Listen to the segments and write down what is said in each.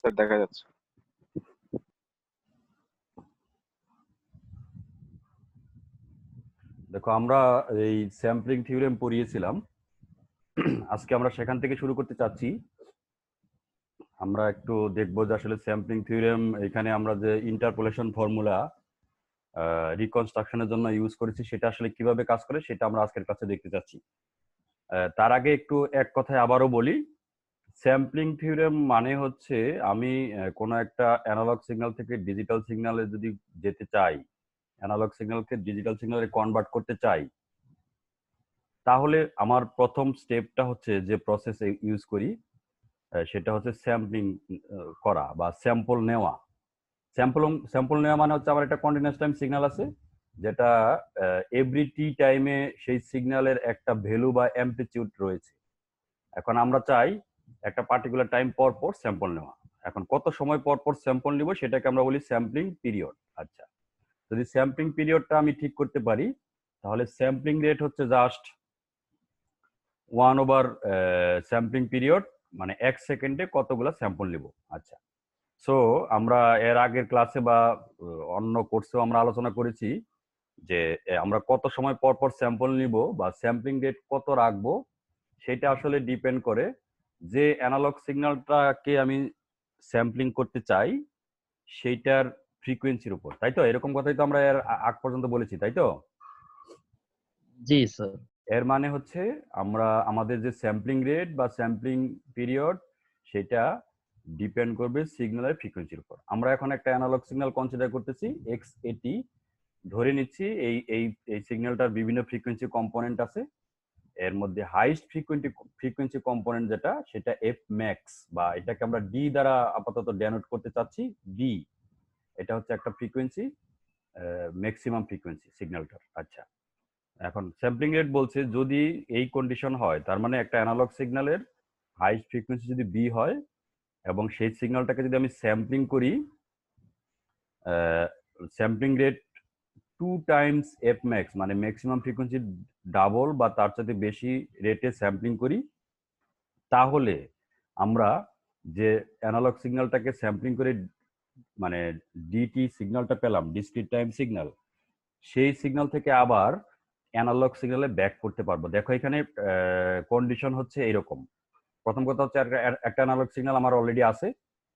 Sir দেখা যাচ্ছে। দেখো, আমরা এই স্যাম্পলিং থিওরেম পড়িয়েছিলাম। আজকে আমরা সেখান থেকে শুরু করতে চাচ্ছি। আমরা একটু দেখবো যে আসলে স্যাম্পলিং থিওরেম এখানে আমরা যে ইন্টারপোলেশন ফর্মুলা রিকনস্ট্রাকশনের জন্য ইউজ করেছি সেটা আসলে কিভাবে কাজ করে সেটা আমরা আজকের ক্লাসে দেখতে চাচ্ছি। তার আগে একটু এক কথায় আবারও বলি, স্যাম্পলিং থিওরেম মানে হচ্ছে আমি কোনো একটা অ্যানালগ সিগন্যাল থেকে ডিজিটাল সিগন্যালে যদি যেতে চাই, অ্যানালগ সিগন্যালকে ডিজিটাল সিগন্যালে কনভার্ট করতে চাই, তাহলে আমার প্রথম স্টেপটা হচ্ছে যে প্রসেস ইউজ করি সেটা হচ্ছে স্যাম্পলিং করা বা স্যাম্পল নেওয়া। স্যাম্পল নেওয়া মানে হচ্ছে আমার একটা কন্টিনিউয়াস টাইম সিগন্যাল আছে, যেটা এভরি টি টাইমে সেই সিগন্যালের একটা ভ্যালু বা অ্যামপ্লিটিউড রয়েছে। এখন আমরা চাই একটা পার্টিকুলার টাইম পর পর স্যাম্পল নেওয়া। এখন কত সময় পর পর স্যাম্পল নিব সেটাকে আমরা বলি স্যাম্পলিং পিরিয়ড। আচ্ছা, যদি স্যাম্পলিং পিরিয়ডটা আমি ঠিক করতে পারি তাহলে স্যাম্পলিং রেট হচ্ছে জাস্ট 1/, স্যাম্পলিং পিরিয়ড, মানে 1 সেকেন্ডে কতগুলো স্যাম্পল নিব। আচ্ছা, সো আমরা এর আগের ক্লাসে বা অন্য কোর্সেও আমরা আলোচনা করেছি যে আমরা কত সময় পর পর স্যাম্পল নিব বা স্যাম্পলিং রেট কত রাখবো সেটা আসলে ডিপেন্ড করে যে অ্যানালগ সিগন্যালটাকে আমি স্যাম্পলিং করতে চাই সেইটার ফ্রিকোয়েন্সির উপর। তাই তো? এরকম কথাই তো আমরা এর আগ পর্যন্ত বলেছি, তাই তো? জি স্যার। এর মানে হচ্ছে আমরা আমাদের যে স্যাম্পলিং রেট বা স্যাম্পলিং পিরিয়ড সেটা ডিপেন্ড করবে সিগন্যালের ফ্রিকোয়েন্সির উপর। আমরা এখন একটা অ্যানালগ সিগন্যাল কনসিডার করতেছি এক্স ধরে নিচ্ছি। এই এই এই সিগন্যালটার বিভিন্ন ফ্রিকোয়েন্সি কম্পোনেন্ট আছে। এর মধ্যে হাইস্ট ফ্রিকোয়েন্সি কম্পোনেন্ট যেটা সেটা এফ ম্যাক্স, বা এটাকে আমরা ডি দ্বারা আপাতত ডেনোট করতে চাচ্ছি। ডি এটা হচ্ছে একটা ফ্রিকোয়েন্সি, ম্যাক্সিমাম ফ্রিকোয়েন্সি সিগন্যালটার। আচ্ছা, এখন স্যাম্পলিং রেট বলছে যদি এই কন্ডিশন হয়, তার মানে একটা অ্যানালগ সিগন্যালের হাইস্ট ফ্রিকোয়েন্সি যদি বি হয় এবং সেই সিগন্যালটাকে যদি আমি স্যাম্পলিং করি, sampling rate 2 Times F max, মানে ম্যাক্সিমাম ফ্রিকোয়েন্সি ডাবল বা তার সাথে বেশি রেটে স্যাম্পলিং করি, তাহলে আমরা যে অ্যানালগ সিগন্যালটাকে স্যাম্পলিং করে মানে ডিটি সিগন্যালটা পেলাম, ডিসক্রিট টাইম সিগন্যাল, সেই সিগন্যাল থেকে আবার অ্যানালগ সিগন্যালে ব্যাক করতে পারবো। দেখো এখানে কন্ডিশন হচ্ছে এরকম। প্রথম কথা হচ্ছে একটা অ্যানালগ সিগন্যাল আমার অলরেডি আছে,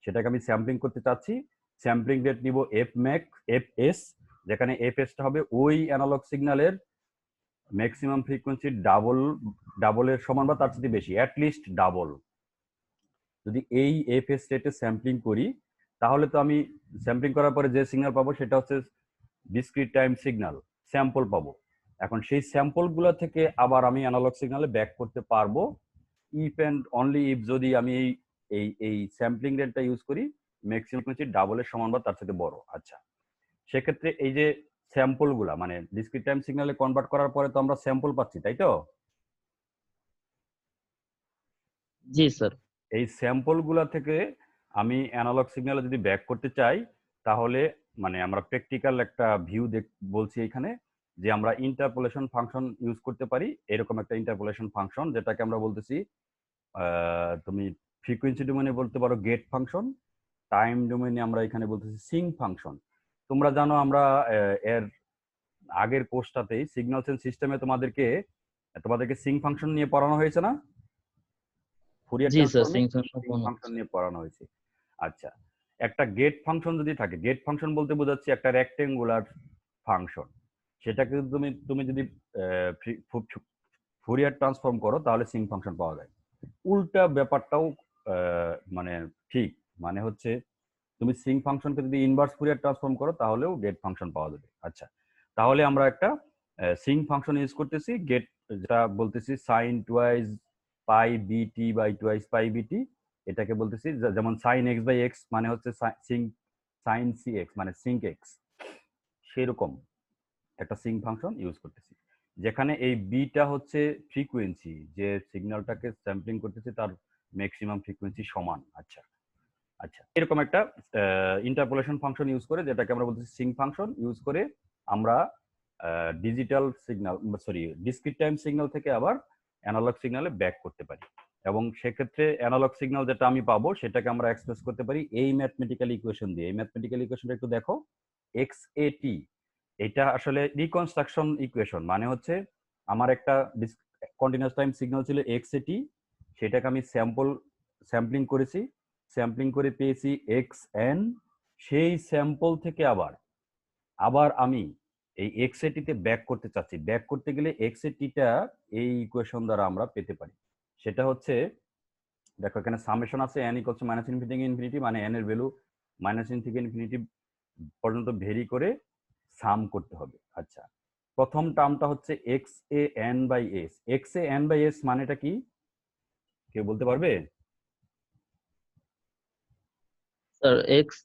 সেটাকে আমি স্যাম্পলিং করতে চাচ্ছি। স্যাম্পলিং রেট নিব এফ ম্যাক্স এফ এস, যেখানে এফ এসটা হবে ওই অ্যানালগ সিগন্যালের ম্যাক্সিমাম ফ্রিকোয়েন্সি ডাবলের সমান বা তার চেয়ে বেশি, অ্যাটলিস্ট ডাবল। যদি এই এফ এস রেটে স্যাম্পলিং করি তাহলে তো আমি স্যাম্পলিং করার পরে যে সিগন্যাল পাবো সেটা হচ্ছে ডিসক্রিট টাইম সিগন্যাল, স্যাম্পল পাবো। এখন সেই স্যাম্পলগুলো থেকে আবার আমি অ্যানালগ সিগন্যালে ব্যাক করতে পারবো ইফ অ্যান্ড অনলি ইফ যদি আমি এই এই স্যাম্পলিং রেটটা ইউজ করি ম্যাক্সিমাম ফ্রিকোয়েন্সি ডাবলের সমান বা তার সাথে বড়। আচ্ছা, সেক্ষেত্রে এই যে স্যাম্পলগুলা মানে ডিসক্রিট টাইম সিগন্যালে কনভার্ট করার পরে তো আমরা স্যাম্পল পাচ্ছি, তাই তো? জি স্যার। এই স্যাম্পলগুলা থেকে আমি অ্যানালগ সিগন্যালে যদি ব্যাক করতে চাই তাহলে মানে আমরা প্র্যাকটিক্যাল একটা ভিউ বলছি এখানে, যে আমরা ইন্টারপোলেশন ফাংশন ইউজ করতে পারি। এরকম একটা ইন্টারপোলেশন ফাংশন যেটাকে আমরা বলতেছি, তুমি ফ্রিকোয়েন্সি ডোমেনে বলতে পারো গেট ফাংশন, টাইম ডোমেনে আমরা এখানে বলতেছি সিং ফাংশন। তোমরা জানো আমরা এর আগের কোর্সটাতেই সিগন্যালস এন্ড সিস্টেমে তোমাদেরকে সিং ফাংশন নিয়ে পড়ানো হয়েছে না? ফুরিয়ার জি স্যার, ট্রান্সফর্মে সিংসন সিং সম্পূর্ণ ফাংশন হচ্ছে। নিয়ে পড়ানো হয়েছে। আচ্ছা, একটা গেট ফাংশন যদি থাকে, গেট ফাংশন বলতে বোঝাচ্ছে একটা রেক্টেঙ্গুলার ফাংশন, সেটাকে তুমি তুমি যদি ফুরিয়ার ট্রান্সফর্ম করো তাহলে সিং ফাংশন পাওয়া যায়। উল্টা ব্যাপারটাও মানে ঠিক, মানে হচ্ছে তুমি সিং ফাংশনকে যদি ইনভার্স ফুরিয়ার ট্রান্সফর্ম করো তাহলেও গেট ফাংশন পাওয়া যাবে। আচ্ছা, তাহলে আমরা একটা সিং ফাংশন ইউজ করতেছি, গেট, যেটা বলতেছি সাইন টুয়াইজ পাই বিটি বাই টুয়াইজ পাই বিটি, এটাকে বলতেছি যেমন সাইন এক্স বাই এক্স মানে হচ্ছে সাইন সি এক্স মানে সিঙ্ক এক্স, সেরকম একটা সিং ফাংশন ইউজ করতেছি, যেখানে এই বিটা হচ্ছে ফ্রিকোয়েন্সি, যে সিগন্যালটাকে স্যাম্পলিং করতেছি তার ম্যাক্সিমাম ফ্রিকোয়েন্সি সমান। আচ্ছা আচ্ছা, এরকম একটা ইন্টারপোলেশন ফাংশন ইউজ করে, যেটাকে আমরা বলতেছি সিং ফাংশন ইউজ করে আমরা digital signal, sorry discrete time signal থেকে আবার অ্যানালগ সিগন্যালে ব্যাক করতে পারি। এবং সেক্ষেত্রে অ্যানালগ সিগন্যাল যেটা আমি পাবো সেটাকে আমরা এক্সপ্রেস করতে পারি এই ম্যাথমেটিক্যাল ইকুয়েশন দিয়ে। এই ম্যাথমেটিক্যাল ইকুয়েশনটা একটু দেখো, এক্স এ টি, এটা আসলে রিকনস্ট্রাকশন ইকুয়েশন। মানে হচ্ছে আমার একটা কন্টিনিউয়াস টাইম সিগন্যাল ছিল এক্স এ টি, সেটাকে আমি স্যাম্পলিং করেছি, স্যাম্পলিং করে পেয়েছি এক্স এন। সেই স্যাম্পল থেকে আবার আবার আমি এই এক্স এ টিতে ব্যাক করতে চাচ্ছি। ব্যাক করতে গেলে এক্স এ টিটা এই ইকুয়েশন দ্বারা আমরা পেতে পারি। সেটা হচ্ছে, দেখো এখানে সামেশন আছে n equals to minus infinity থেকে ইনফিনিটি, মানে n এর ভ্যালু মাইনাস ইন থেকে ইনফিনিটি পর্যন্ত ভেরি করে সাম করতে হবে। আচ্ছা, প্রথম টার্মটা হচ্ছে x A N by s. X A N by s মানেটা কি কেউ বলতে পারবে? Sir x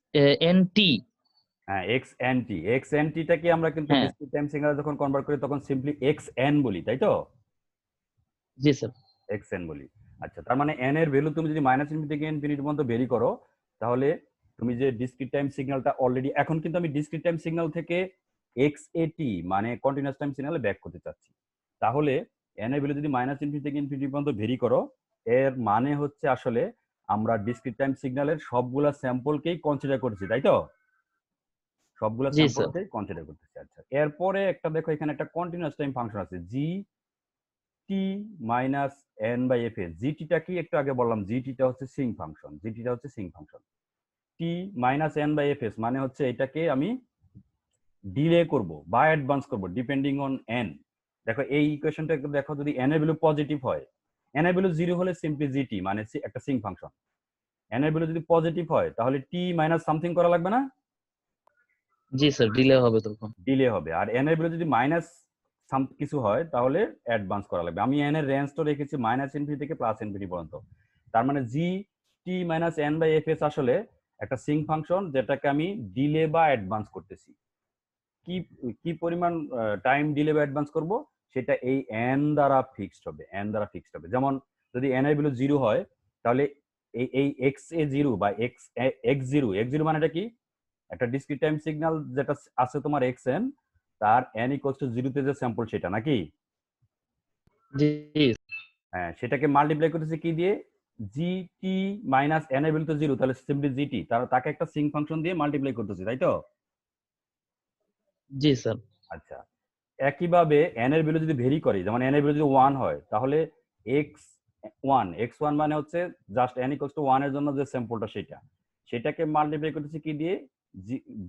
n t. হ্যাঁ, x n t. X n টিটাকে আমরা কিন্তু হ্যাঁ, ডিসক্রিট টাইম সিগন্যাল যখন কনভার্ট করি তখন সিম্পলি এক্স এন বলি, তাই তো? জি স্যার। এক্স এন বলি। আচ্ছা, তার মানে এন এর ভ্যালু তুমি যদি মাইনাস ইনফিনিটি থেকে ইনফিনিটি পর্যন্ত ভেরি করো, তাহলে তুমি যে ডিসক্রিট টাইম সিগন্যালটা অলরেডি, এখন কিন্তু আমি ডিসক্রিট টাইম সিগন্যাল থেকে এক্স এ টি মানে কন্টিনিউয়াস টাইম সিগন্যালে ব্যাক করতে চাচ্ছি। তাহলে এন এর ভ্যালু যদি মাইনাস ইনফিনিটি থেকে ইনফিনিটি পর্যন্ত ভেরি করো, এর মানে হচ্ছে আসলে আমরা ডিসক্রিট টাইম সিগন্যালের সবগুলা স্যাম্পলকেই কনসিডার করছি, তাই তো? সবগুলা জি স্যার। স্যাম্পলকেই কনসিডার করতেছি। আচ্ছা, এরপরে একটা দেখো, এখানে একটা কন্টিনিউয়াস টাইম ফাংশন আছে g t minus N by F s. জিটিটা কি একটু আগে বললাম, জিটিটা হচ্ছে সিং ফাংশন। জিটিটা হচ্ছে sinc function. T minus N by F S মানে হচ্ছে এটাকে আমি ডিলে করব বা অ্যাডভান্স করব ডিপেন্ডিং অন এন। দেখো এই ইকুয়েশনটা একটু দেখো, যদি এন এর ভ্যালু পজিটিভ হয়, এন এর ভ্যালু জিরো হলে সিম্পলি জিটি মানে একটা সিং ফাংশন। এন এর ভ্যালু যদি পজিটিভ হয় তাহলে টি মাইনাস সামথিং করা লাগবে না? জি স্যার, ডিলে হবে তখন। ডিলে হবে। আর এন এর ভ্যালু যদি মাইনাস কিছু হয় তাহলে অ্যাডভান্স করা লাগবে। আমি এন এর রেঞ্জটা রেখেছি মাইনাস ইনফিনিটি থেকে প্লাস ইনফিনিটি পর্যন্ত। তার মানে g t minus N by F s আসলে একটা সিং ফাংশন যেটাকে আমি ডিলে বা অ্যাডভান্স করতেছি। কি কি পরিমাণ টাইম ডিলে বা অ্যাডভান্স করব সেটা এই এন দ্বারা ফিক্সড হবে। এন দ্বারা ফিক্সড হবে। যেমন যদি এন এর ভ্যালু জিরো হয় তাহলে এই এক্স এ জিরো বা x x zero, x zero মানেটা কি? একটা ডিসক্রিট টাইম সিগন্যাল যেটা আছে তোমার এক্স এন, তার এন ইকুয়ালস টু জিরোতে যে স্যাম্পল সেটা নাকি? জি। হ্যাঁ, সেটাকে মাল্টিপ্লাই করতেছে কি দিয়ে? জিটি মাইনাস এন এর ভ্যালু তো জিরো, তাহলে সিম্পলি জিটি, তাকে একটা সিং ফাংশন দিয়ে মাল্টিপ্লাই করতেছে, তাই তো? জি স্যার। আচ্ছা, একইভাবে এন এর ভ্যালু যদি ভেরি করি, যেমন এন এর ভ্যালু যদি ওয়ান হয় তাহলে এক্স ওয়ান মানে হচ্ছে just n equals to one এর জন্য যে স্যাম্পলটা সেটাকে মাল্টিপ্লাই করতেছি কি দিয়ে?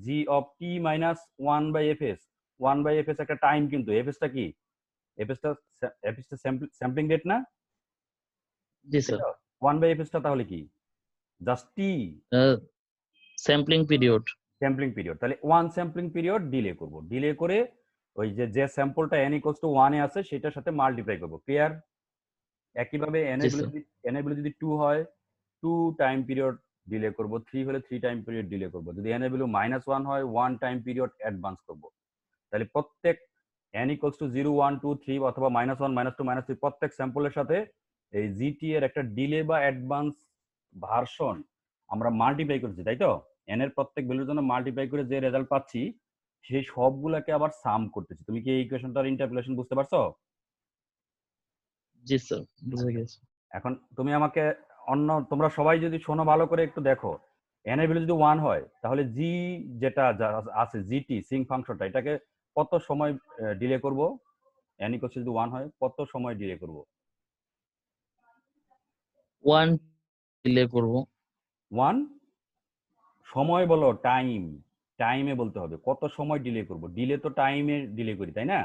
G of t minus one by F s. One by F s একটা টাইম, কিন্তু এফ এসটা কি? এফএসটা স্যাম্পলিং রেট না? জি তাই স্যার। তো? ওয়ান বাই এফএসটা তাহলে কি? জাস্ট টি স্যাম্পলিং পিরিয়ড। Sampling period. তাহলে ওয়ান স্যাম্পলিং পিরিয়ড ডিলে করব, ডিলে করে ওই যে স্যাম্পলটা এন ইকুয়ালস টু ওয়ানে আছে সেটার সাথে মাল্টিপ্লাই করব। ক্লিয়ার? একইভাবে জি স্যার। এন এর ভ্যালু যদি টু হয়, টু টাইম পিরিয়ড ডিলে করব। থ্রি হলে থ্রি টাইম পিরিয়ড ডিলে করব। যদি এন এর ভ্যালু মাইনাস ওয়ান হয়, ওয়ান টাইম পিরিয়ড অ্যাডভান্স করব। তাহলে প্রত্যেক n equals to zero one two three অথবা minus one minus two minus three প্রত্যেক স্যাম্পলের সাথে এই জিটি এর একটা ডিলে বা অ্যাডভান্স ভার্সন আমরা মাল্টিপ্লাই করছি, তাই তো? এন এর প্রত্যেক ভ্যালুর জন্য মাল্টিপ্লাই করে যে রেজাল্ট পাচ্ছি সেই সবগুলাকে আবার সাম করতেছি। তুমি কি এই ইকুয়েশনটার ইন্টারপোলেশন বুঝতে পারছো? জি স্যার, বুঝে আচ্ছা, গেছি। এখন তুমি আমাকে তোমরা সবাই যদি শোনো ভালো করে একটু দেখো, এন এর ভ্যালু যদি ওয়ান হয় তাহলে জি যেটা আছে জিটি সিং ফাংশনটা, এটাকে কত সময় ডিলে করব? এন ইকুয়ালস যদি ওয়ান হয় কত সময় ডিলে করব? ওয়ান ডিলে করব। ওয়ান সময় বলো, টাইম, টাইমে বলতে হবে কত সময় ডিলে করব। ডিলে তো টাইমে ডিলে করি, তাই না?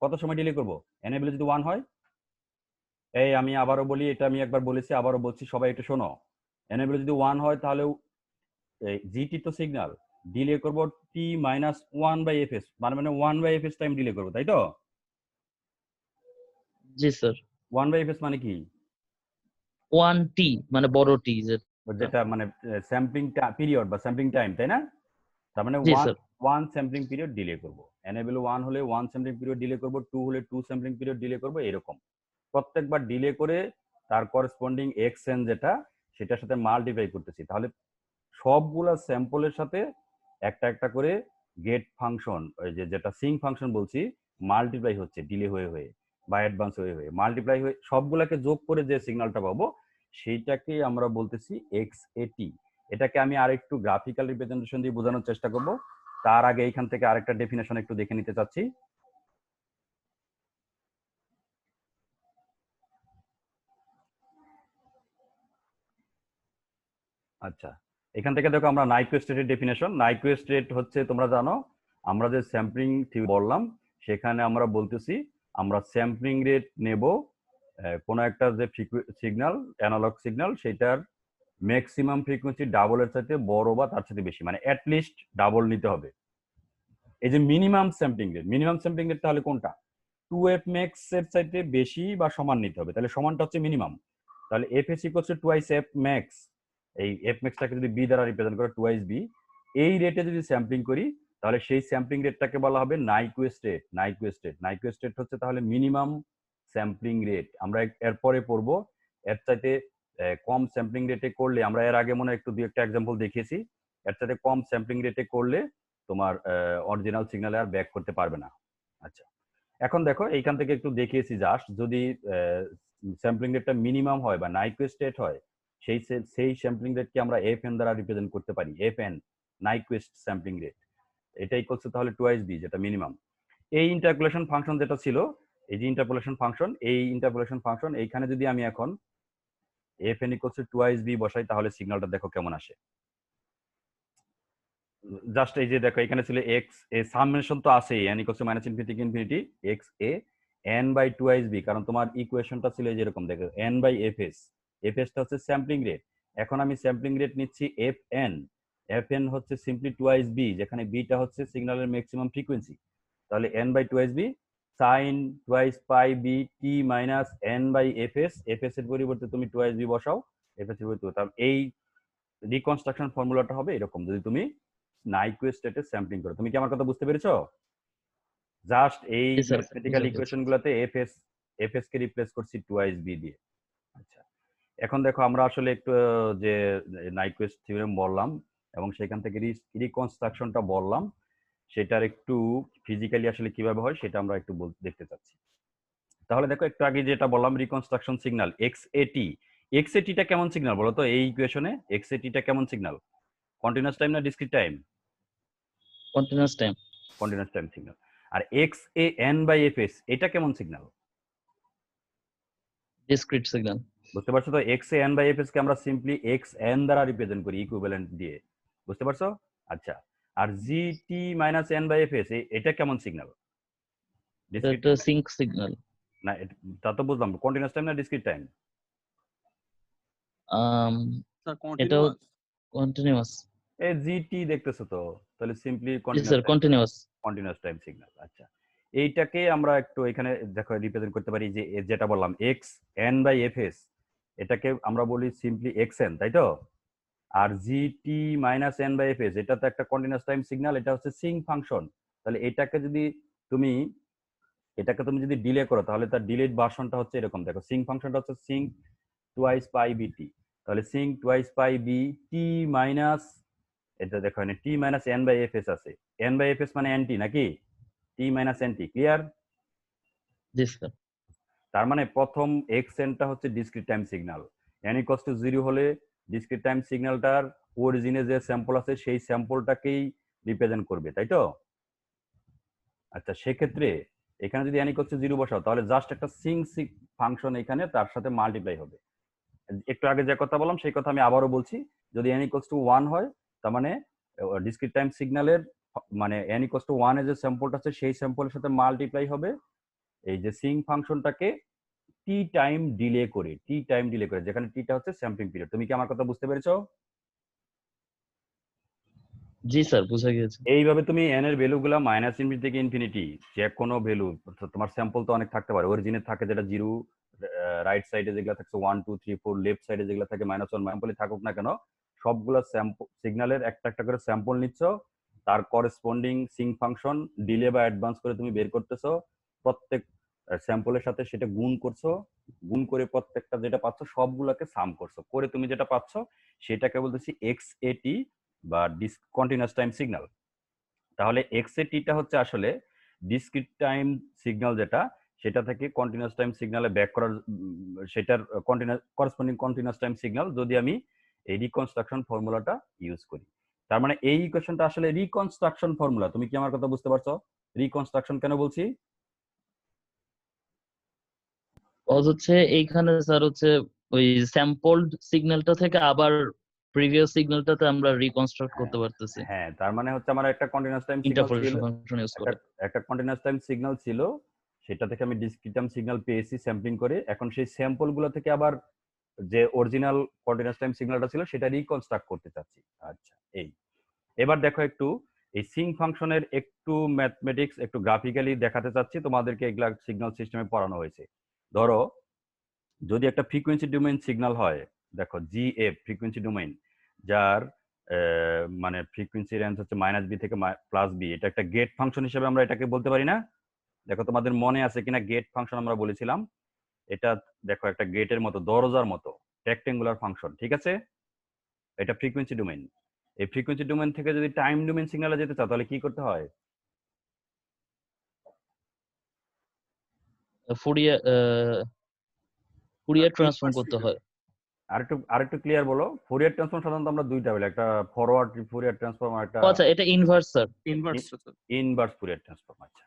কত সময় ডিলে করব এন এর ভ্যালু যদি ওয়ান হয়? এই আমি আবারও বলি, এটা আমি একবার বলেছি আবারও বলছি, সবাই একটু শোনো। এন এর ভ্যালু যদি ওয়ান হয় তাহলে জিটি তো সিগন্যাল, ডিলে করব t minus one by F S, মানে one by F s time delay করবো, তাই তো? জি sir. One by F S মানে কি? ওয়ান টি মানে বড় টি যেটা। যেটা মানে স্যাম্পলিং পিরিয়ড বা স্যাম্পলিং টাইম, তাই না? তার মানে জি one sir. One sampling period delay করবো। এন এর ভ্যালু ওয়ান হলে ওয়ান স্যাম্পলিং পিরিয়ড ডিলে করবো, টু হলে টু স্যাম্পলিং পিরিয়ড ডিলে করবো, এরকম প্রত্যেকবার ডিলে করে তার করেসপন্ডিং এক্স এন যেটা সেটার সাথে মাল্টিপ্লাই করতেছি। তাহলে সবগুলা স্যাম্পলের সাথে একটা একটা করে গেট ফাংশন, ওই যেটা সিং ফাংশন বলছি, মাল্টিপ্লাই হচ্ছে ডিলে হয়ে হয়ে। বা অ্যাডভান্স হয়ে মাল্টিপ্লাই হয়ে সবগুলাকে যোগ করে যে সিগন্যালটা পাবো সেইটাকে আমরা বলতেছি এক্সএটি। এটাকে আমি আরেকটু গ্রাফিক্যাল রিপ্রেজেন্টেশন দিয়ে বোঝানোর চেষ্টা করব। তার আগে এখান থেকে আরেকটা ডেফিনেশন একটু দেখে নিতে চাচ্ছি। আচ্ছা, এখান থেকে দেখো আমরা নাইকুয়েস্ট রেটের ডেফিনেশন। নাইকুয়েস্ট রেট হচ্ছে, তোমরা জানো আমরা যে স্যাম্পলিং থিওরি বললাম সেখানে আমরা বলতেছি আমরা স্যাম্পলিং রেট নেব কোনো একটা যে সিগন্যাল, অ্যানালগ সিগন্যাল, সেটার ম্যাক্সিমাম ফ্রিকোয়েন্সি ডাবলের চাইতে বড় বা তার চাইতে বেশি, মানে অ্যাটলিস্ট ডাবল নিতে হবে। এই যে মিনিমাম স্যাম্পলিং রেট তাহলে কোনটা? 2f max এর চাইতে বেশি বা সমান নিতে হবে, তাহলে সমানটা হচ্ছে মিনিমাম। তাহলে fs equals to twice f max, এই f max টাকে যদি b দ্বারা রিপ্রেজেন্ট করে টুয়াইস b, এই রেটে যদি স্যাম্পলিং করি তাহলে সেই স্যাম্পলিং রেটটাকে বলা হবে নাইকুয়েস্ট রেট। নাইকুয়েস্ট রেট হচ্ছে তাহলে মিনিমাম স্যাম্পলিং রেট। আমরা এরপরে পড়বো এর চাইতে কম স্যাম্পলিং রেটে করলে, আমরা এর আগে মনে একটু দুই একটা এক্সাম্পল দেখিয়েছি, এর চাইতে কম স্যাম্পলিং রেটে করলে তোমার অরিজিনাল সিগন্যালে আর ব্যাক করতে পারবে না। আচ্ছা, এখন দেখো এইখান থেকে একটু দেখিয়েছি জাস্ট, যদি স্যাম্পলিং রেটটা মিনিমাম হয় বা নাইকুয়েস্ট রেট হয়, সেই স্যাম্পলিং রেটকে আমরা এফএন দ্বারা রিপ্রেজেন্ট করতে পারি। এফএন, নাইকুয়েস্ট স্যাম্পলিং রেট, এটা ইকুয়ালস টু তাহলে টুয়াইস বি, যেটা মিনিমাম। এই ইন্টারপোলেশন ফাংশন যেটা ছিল, এই যে ইন্টারপোলেশন ফাংশন, এইখানে যদি আমি এখন FN equals to twice B বসাই তাহলে সিগন্যালটা দেখো কেমন আসে। জাস্ট এই যে দেখো এখানে ছিল এক্স এ, সামেশন তো আছেই, N equals to minus infinity infinity X A N by twice B, কারণ তোমার ইকুয়েশনটা ছিল এই যেরকম, দেখো এন বাই এফ টা হচ্ছে স্যাম্পলিং রেট। এখন আমি স্যাম্পলিং রেট নিচ্ছি এফ এন হচ্ছে সিম্পলি টুয়াইস বি, যেখানে বিটা হচ্ছে সিগন্যালের ম্যাক্সিমাম ফ্রিকোয়েন্সি। তাহলে N by twice B sine twice pi B T minus N by F S এর পরিবর্তে তুমি টুয়াইস বি বসাও, এফ এস এর পরিবর্তে। এই রিকনস্ট্রাকশন ফর্মুলাটা হবে এরকম যদি তুমি নাইকুয়েস্ট রেটে স্যাম্পলিং করো। তুমি কি আমার কথা বুঝতে পেরেছো? জাস্ট এই জি স্যার, ম্যাথমেটিক্যাল ইকুয়েশন গুলোতে এফএস কে রিপ্লেস করছি টুয়াইস বি দিয়ে। আচ্ছা, এখন দেখো আমরা আসলে একটু যে নাইকুয়েস্ট থিওরেম বললাম এবং সেখান থেকে রিকনস্ট্রাকশনটা বললাম, সেটার একটু ফিজিক্যালি আসলে কিভাবে হয় সেটা আমরা একটু দেখতে চাচ্ছি। তাহলে দেখো একটু আগে যেটা বললাম রিকনস্ট্রাকশন সিগন্যাল এক্সএটিটা কেমন সিগন্যাল বলো তো? এই ইকুয়েশনে এক্সএটিটা কেমন সিগন্যাল? কন্টিনিউয়াস টাইম না discrete time? Continuous time. Continuous time signal. আর x A N by F s, এটা কেমন সিগন্যাল? Discrete signal. বুঝতে পারছো তো? X A N by F s কে আমরা সিম্পলি এক্স এন দ্বারা রিপ্রেজেন্ট করি ইকুইভ্যালেন্ট দিয়ে। বুঝতে পারছো? আচ্ছা, আর g t minus N by F s, এটা কেমন সিগন্যাল? এটা সিঙ্ক সিগন্যাল। না, তা তো বুঝলাম, কন্টিনিউয়াস টাইম না ডিসক্রিট টাইম? এটাও কন্টিনিউয়াস। এই জিটি দেখতেছো তো, তাহলে সিম্পলি জি sir, continuous. Continuous time signal. আচ্ছা, এইটাকে আমরা একটু এখানে দেখো রিপ্রেজেন্ট করতে পারি যে যেটা বললাম x n by F s, এটাকে আমরা বলি সিম্পলি এক্স এন, তাই তো? আর g t minus N by F s, এটা তো একটা কন্টিনিউয়াস টাইম সিগন্যাল, এটা হচ্ছে সিং ফাংশন। তাহলে তুমি এটাকে যদি ডিলে করো তাহলে তার ডিলেড ভার্সনটা হচ্ছে এরকম, দেখো সিং ফাংশনটা হচ্ছে সিং টুয়াইস পাই বিটি, তাহলে sinc twice pi B T minus, এটা দেখো এখানে t minus N by F s আছে, এন বাই এফ এস মানে এনটি নাকি, টি মাইনাস এনটি, ক্লিয়ার? জি স্যার। তার মানে প্রথম এক্স এনটা হচ্ছে discrete time signal, n equals to 0 হলে ডিসক্রিট টাইম সিগন্যালটার অরিজিনে যে স্যাম্পল আছে সেই স্যাম্পলটাকেই রিপ্রেজেন্ট করবে, তাই তো? আচ্ছা, সেক্ষেত্রে এখানে যদি এন ইকুয়ালস টু 0 বসাও তাহলে জাস্ট একটা সিং ফাংশন এখানে তার সাথে মাল্টিপ্লাই হবে। একটু আগে যে কথা বললাম সেই কথা আমি আবারও বলছি, যদি এন ইকুয়ালস টু 1 হয় তার মানে ডিসক্রিট টাইম সিগন্যালের মানে এন ইকুয়ালস টু 1 এর যে স্যাম্পলটা আছে সেই স্যাম্পলের সাথে মাল্টিপ্লাই হবে এই যে সিং ফাংশনটাকে টি টাইম ডিলে করে, যেখানে টিটা হচ্ছে স্যাম্পলিং পিরিয়ড। তুমি কি আমার কথা বুঝতে পেরেছো? জি স্যার, বুঝা গিয়েছে। এইভাবে তুমি এন এর ভ্যালুগুলো মাইনাস ইনফিনিটি থেকে ইনফিনিটি, যে কোনো ভ্যালু, তোমার স্যাম্পল তো অনেক থাকতে পারে, অরিজিনে থাকে যেটা 0, রাইট সাইডে যেগুলো থাকছে 1 2 3 4, লেফট সাইডে যেগুলো থাকে -1, স্যাম্পলই থাকুক না কেন, সবগুলো সিগন্যালের একটা একটা করে স্যাম্পল নিচ্ছ, তার করেসপন্ডিং সিং ফাংশন ডিলে বা অ্যাডভান্স করে তুমি বের করতেছো, প্রত্যেক স্যাম্পলের সাথে সেটা গুণ করছো, গুণ করে প্রত্যেকটা যেটা পাচ্ছ সবগুলোকে সাম করছো, করে তুমি যেটা পাচ্ছ সেটাকে বলতেছি এক্সএটি বা কন্টিনিউয়াস টাইম সিগন্যাল। তাহলে এক্সএটিটা হচ্ছে আসলে ডিসক্রিট টাইম সিগন্যাল যেটা, সেটা থেকে কন্টিনিউয়াস টাইম সিগনালে ব্যাক করার সেটার করসপন্ডিং কন্টিনিউয়াস টাইম সিগন্যাল যদি আমি এই রিকনস্ট্রাকশন ফর্মুলাটা ইউজ করি। তার মানে এই ইকুয়েশনটা আসলে রিকনস্ট্রাকশন ফর্মুলা। তুমি কি আমার কথা বুঝতে পারছো? রিকনস্ট্রাকশন কেন বলছি? হচ্ছে এইখানে স্যার হচ্ছে ওই স্যাম্পলড সিগন্যালটা থেকে আবার প্রিভিয়াস সিগন্যালটাতে আমরা রিকনস্ট্রাক্ট হ্যাঁ করতে পারতেছি হ্যাঁ, তার মানে হচ্ছে আমার একটা কন্টিনিউয়াস টাইম সিগন্যাল ছিল, ইন্টারপোলেশন ফাংশন ইউজ একটা করে। একটা কন্টিনিউয়াস টাইম সিগন্যাল ছিল, সেটা থেকে আমি ডিসক্রিট টাইম সিগন্যাল পেয়েছি স্যাম্পলিং করে। এখন সেই স্যাম্পল গুলো থেকে আবার যে অরিজিনাল কন্টিনিউয়াস টাইম সিগন্যালটা ছিল সেটা রিকনস্ট্রাক্ট করতে চাচ্ছি। আচ্ছা, এই এবার দেখো একটু এই সিং ফাংশনের একটু ম্যাথমেটিক্স একটু গ্রাফিক্যালি দেখাতে চাচ্ছি তোমাদেরকে। এগুলা সিগন্যাল সিস্টেমে পড়ানো হয়েছে। ধরো যদি একটা ফ্রিকোয়েন্সি ডোমেইন সিগন্যাল হয়, দেখো জিএফ ফ্রিকোয়েন্সি ডোমেইন, যার মানে ফ্রিকোয়েন্সি রেঞ্জ হচ্ছে -b থেকে +b, এটা একটা গেট ফাংশন হিসেবে আমরা এটাকে বলতে পারি না? দেখো তোমাদের মনে আছে কিনা গেট ফাংশন আমরা বলেছিলাম। এটা দেখো একটা গেটের মতো, দরজার মতো রেক্টেঙ্গুলার ফাংশন, ঠিক আছে? এটা ফ্রিকোয়েন্সি ডোমেইন। এই ফ্রিকোয়েন্সি ডোমেইন থেকে যদি টাইম ডোমেইন সিগন্যালে যেতে চাও তাহলে কি করতে হয়? ফুরিয়ার ফুরিয়ার ট্রান্সফর্ম করতে হয়। আরেকটু ক্লিয়ার বলো। ফুরিয়ার ট্রান্সফর্ম সাধারণত আমরা দুইটা বলি, একটা ফরওয়ার্ড ফুরিয়ার ট্রান্সফর্ম আর একটা আচ্ছা, এটা inverse sir. Inverse Fourier transform. আচ্ছা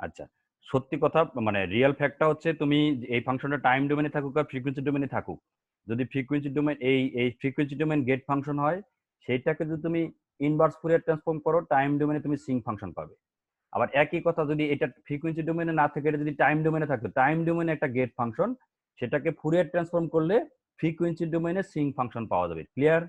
আচ্ছা, সত্যি কথা মানে রিয়েল ফ্যাক্টটা হচ্ছে তুমি এই ফাংশনটা টাইম ডোমেনে থাকুক আর ফ্রিকোয়েন্সি ডোমেনে থাকুক, যদি ফ্রিকোয়েন্সি ডোমেন এই ফ্রিকোয়েন্সি ডোমেন গেট ফাংশন হয়, সেইটাকে যদি তুমি ইনভার্স ফুরিয়ার ট্রান্সফর্ম করো টাইম ডোমেনে তুমি সিঙ্ক ফাংশন পাবে। আবার একই কথা যদি এটা ফ্রিকোয়েন্সি ডোমেনে না থাকে, এটা যদি টাইম ডোমেনে থাকতো, টাইম ডোমেনে একটা গেট ফাংশন, সেটাকে ফুরিয়ার ট্রান্সফর্ম করলে ফ্রিকোয়েন্সি ডোমেনে সিঙ্ক ফাংশন পাওয়া যাবে। ক্লিয়ার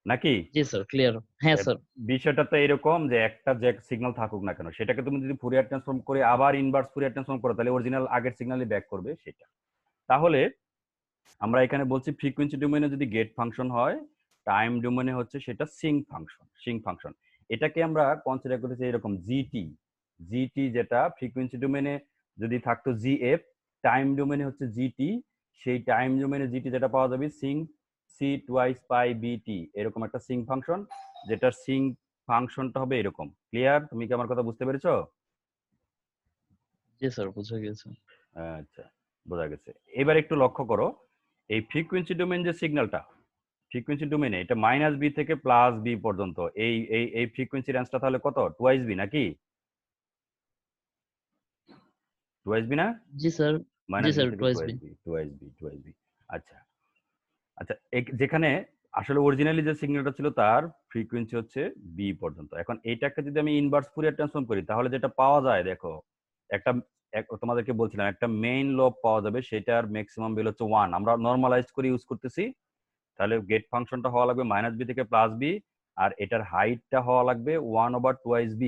নাকি? জি স্যার, ক্লিয়ার। হ্যাঁ স্যার। বিষয়টা তো এরকম যে একটা যে সিগন্যাল থাকুক না কেন, সেটাকে তুমি যদি ফুরিয়ার ট্রান্সফর্ম করে আবার ইনভার্স ফুরিয়ার ট্রান্সফর্ম করো তাহলে অরিজিনাল আগের সিগন্যালই ব্যাক করবে সেটা। তাহলে আমরা এখানে বলছি ফ্রিকোয়েন্সি ডোমেনে যদি গেট ফাংশন হয়, টাইম ডোমেনে হচ্ছে সেটা সিঙ্ক ফাংশন। এটাকে আমরা কনসিডার করতেছি এরকম জিটি। জিটি যেটা ফ্রিকোয়েন্সি ডোমেনে যদি থাকতো জিএফ, টাইম ডোমেনে হচ্ছে জিটি, সেই টাইম ডোমেনে জিটি যেটা পাওয়া যাবে সিঙ্ক সি টুয়াইস পাই বিটি, এরকম একটা সিঙ্ক ফাংশন, যেটার সিঙ্ক ফাংশনটা হবে এরকম। ক্লিয়ার? তুমি কি আমার কথা বুঝতে পেরেছো? জি স্যার, বুঝা গেছে। আচ্ছা, বোঝা গেছে। এবার একটু লক্ষ্য করো, এই ফ্রিকোয়েন্সি ডোমেন যে সিগন্যালটা, ফ্রিকোয়েন্সি ডোমেনে এটা -b থেকে +b পর্যন্ত, এই এই এই ফ্রিকোয়েন্সি রেঞ্জটা তাহলে কত? 2b নাকি? 2b না? জি স্যার। জি -b স্যার, থেকে টুয়াইস বি। 2b। আচ্ছা আচ্ছা, যেখানে আসলে অরিজিনালি যে সিগন্যালটা ছিল তার ফ্রিকোয়েন্সি হচ্ছে b পর্যন্ত। এখন এইটাকে যদি আমি ইনভার্স ফুরিয়ার ট্রান্সফর্ম করি তাহলে যেটা পাওয়া যায়, দেখো একটা তোমাদেরকে বলছিলাম একটা মেইন লোব পাওয়া যাবে, সেটার ম্যাক্সিমাম ভ্যালু হচ্ছে 1। আমরা নরমালাইজ করে ইউজ করতেছি, তাহলে গেট ফাংশনটা হওয়া লাগবে -b থেকে +b, আর এটার হাইটটা হওয়া লাগবে 1/2b।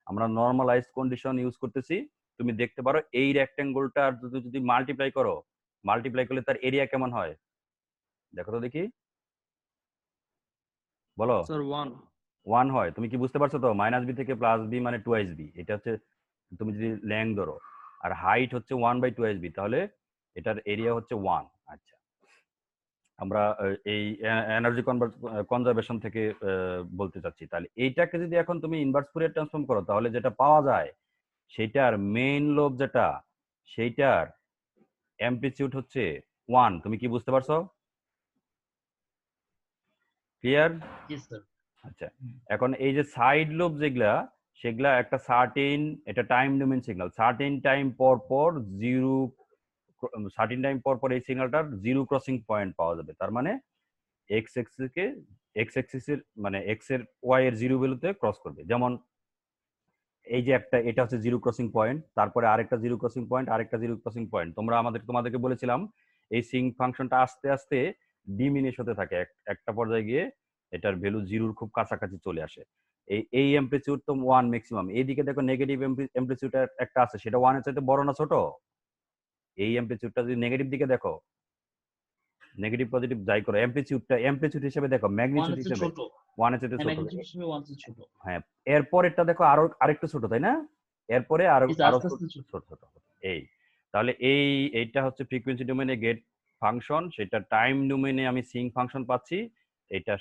আমরা নরমালাইজ কন্ডিশন ইউজ করতেছি। তুমি দেখতে পারো এই রেক্টেঙ্গলটা যদি মাল্টিপ্লাই করলে তার এরিয়া কেমন হয় দেখো তো দেখি, বলো। স্যার 1। 1 হয়। তুমি কি বুঝতে পারছো তো? -b থেকে +b মানে 2b, এটা হচ্ছে তুমি যদি ল্যাং ধরো, আর হাইট হচ্ছে 1/2b, তাহলে এটার এরিয়া হচ্ছে 1। আচ্ছা, আমরা এই এনার্জি কনজারভেশন থেকে বলতে চাচ্ছি। তাহলে এইটাকে যদি এখন তুমি ইনভার্স ফুরিয়ার ট্রান্সফর্ম করো তাহলে যেটা পাওয়া যায়, সেটার মেইন লোব যেটা, সেইটার অ্যামপ্লিটিউড হচ্ছে 1। তুমি কি বুঝতে পারছো? ক্লিয়ার? জি স্যার। আচ্ছা, এখন এই যে সাইড লোব যেগুলা, সেগুলা একটা সার্টেন, এটা time domain signal, certain time পর পর এই সিগন্যালটার জিরো ক্রসিং পয়েন্ট পাওয়া যাবে। তার মানে এক্স এক্সিসের মানে এক্স এর ওয়াই এর জিরো ভ্যালুতে ক্রস করবে। যেমন এই যে একটা, এটা হচ্ছে জিরো ক্রসিং পয়েন্ট, তারপরে আরেকটা জিরো ক্রসিং পয়েন্ট, আরেকটা জিরো ক্রসিং পয়েন্ট। তোমাদেরকে বলেছিলাম এই সিঙ্ক ফাংশনটা আস্তে আস্তে ডিমিনিশ হতে থাকে, একটা পর্যায়ে গিয়ে এটার ভ্যালু জিরোর খুব কাছাকাছি চলে আসে। এই অ্যামপ্লিটিউড তো 1 ম্যাক্সিমাম। এইদিকে দেখো নেগেটিভ অ্যামপ্লিটিউড একটা আছে, সেটা 1 এর চাইতে বড় না ছোট? এই অ্যামপ্লিটিউডটা যদি নেগেটিভ দিকে দেখো, নেগেটিভ পজিটিভ যাই করো, অ্যামপ্লিটিউড হিসেবে দেখো, ম্যাগনিটিউড হিসেবে 1 এর চাইতে ছোট। ছোট। হ্যাঁ, এরপরেরটা দেখো আরেকটু ছোট, তাই না? এরপরে আরো আরো ছোট ছোট। এই তাহলে এইটা হচ্ছে ফ্রিকোয়েন্সি ডোমেনে গেট ফাংশন, সেটা টাইম ডোমেনে আমি সিঙ্ক ফাংশন পাচ্ছি। এটা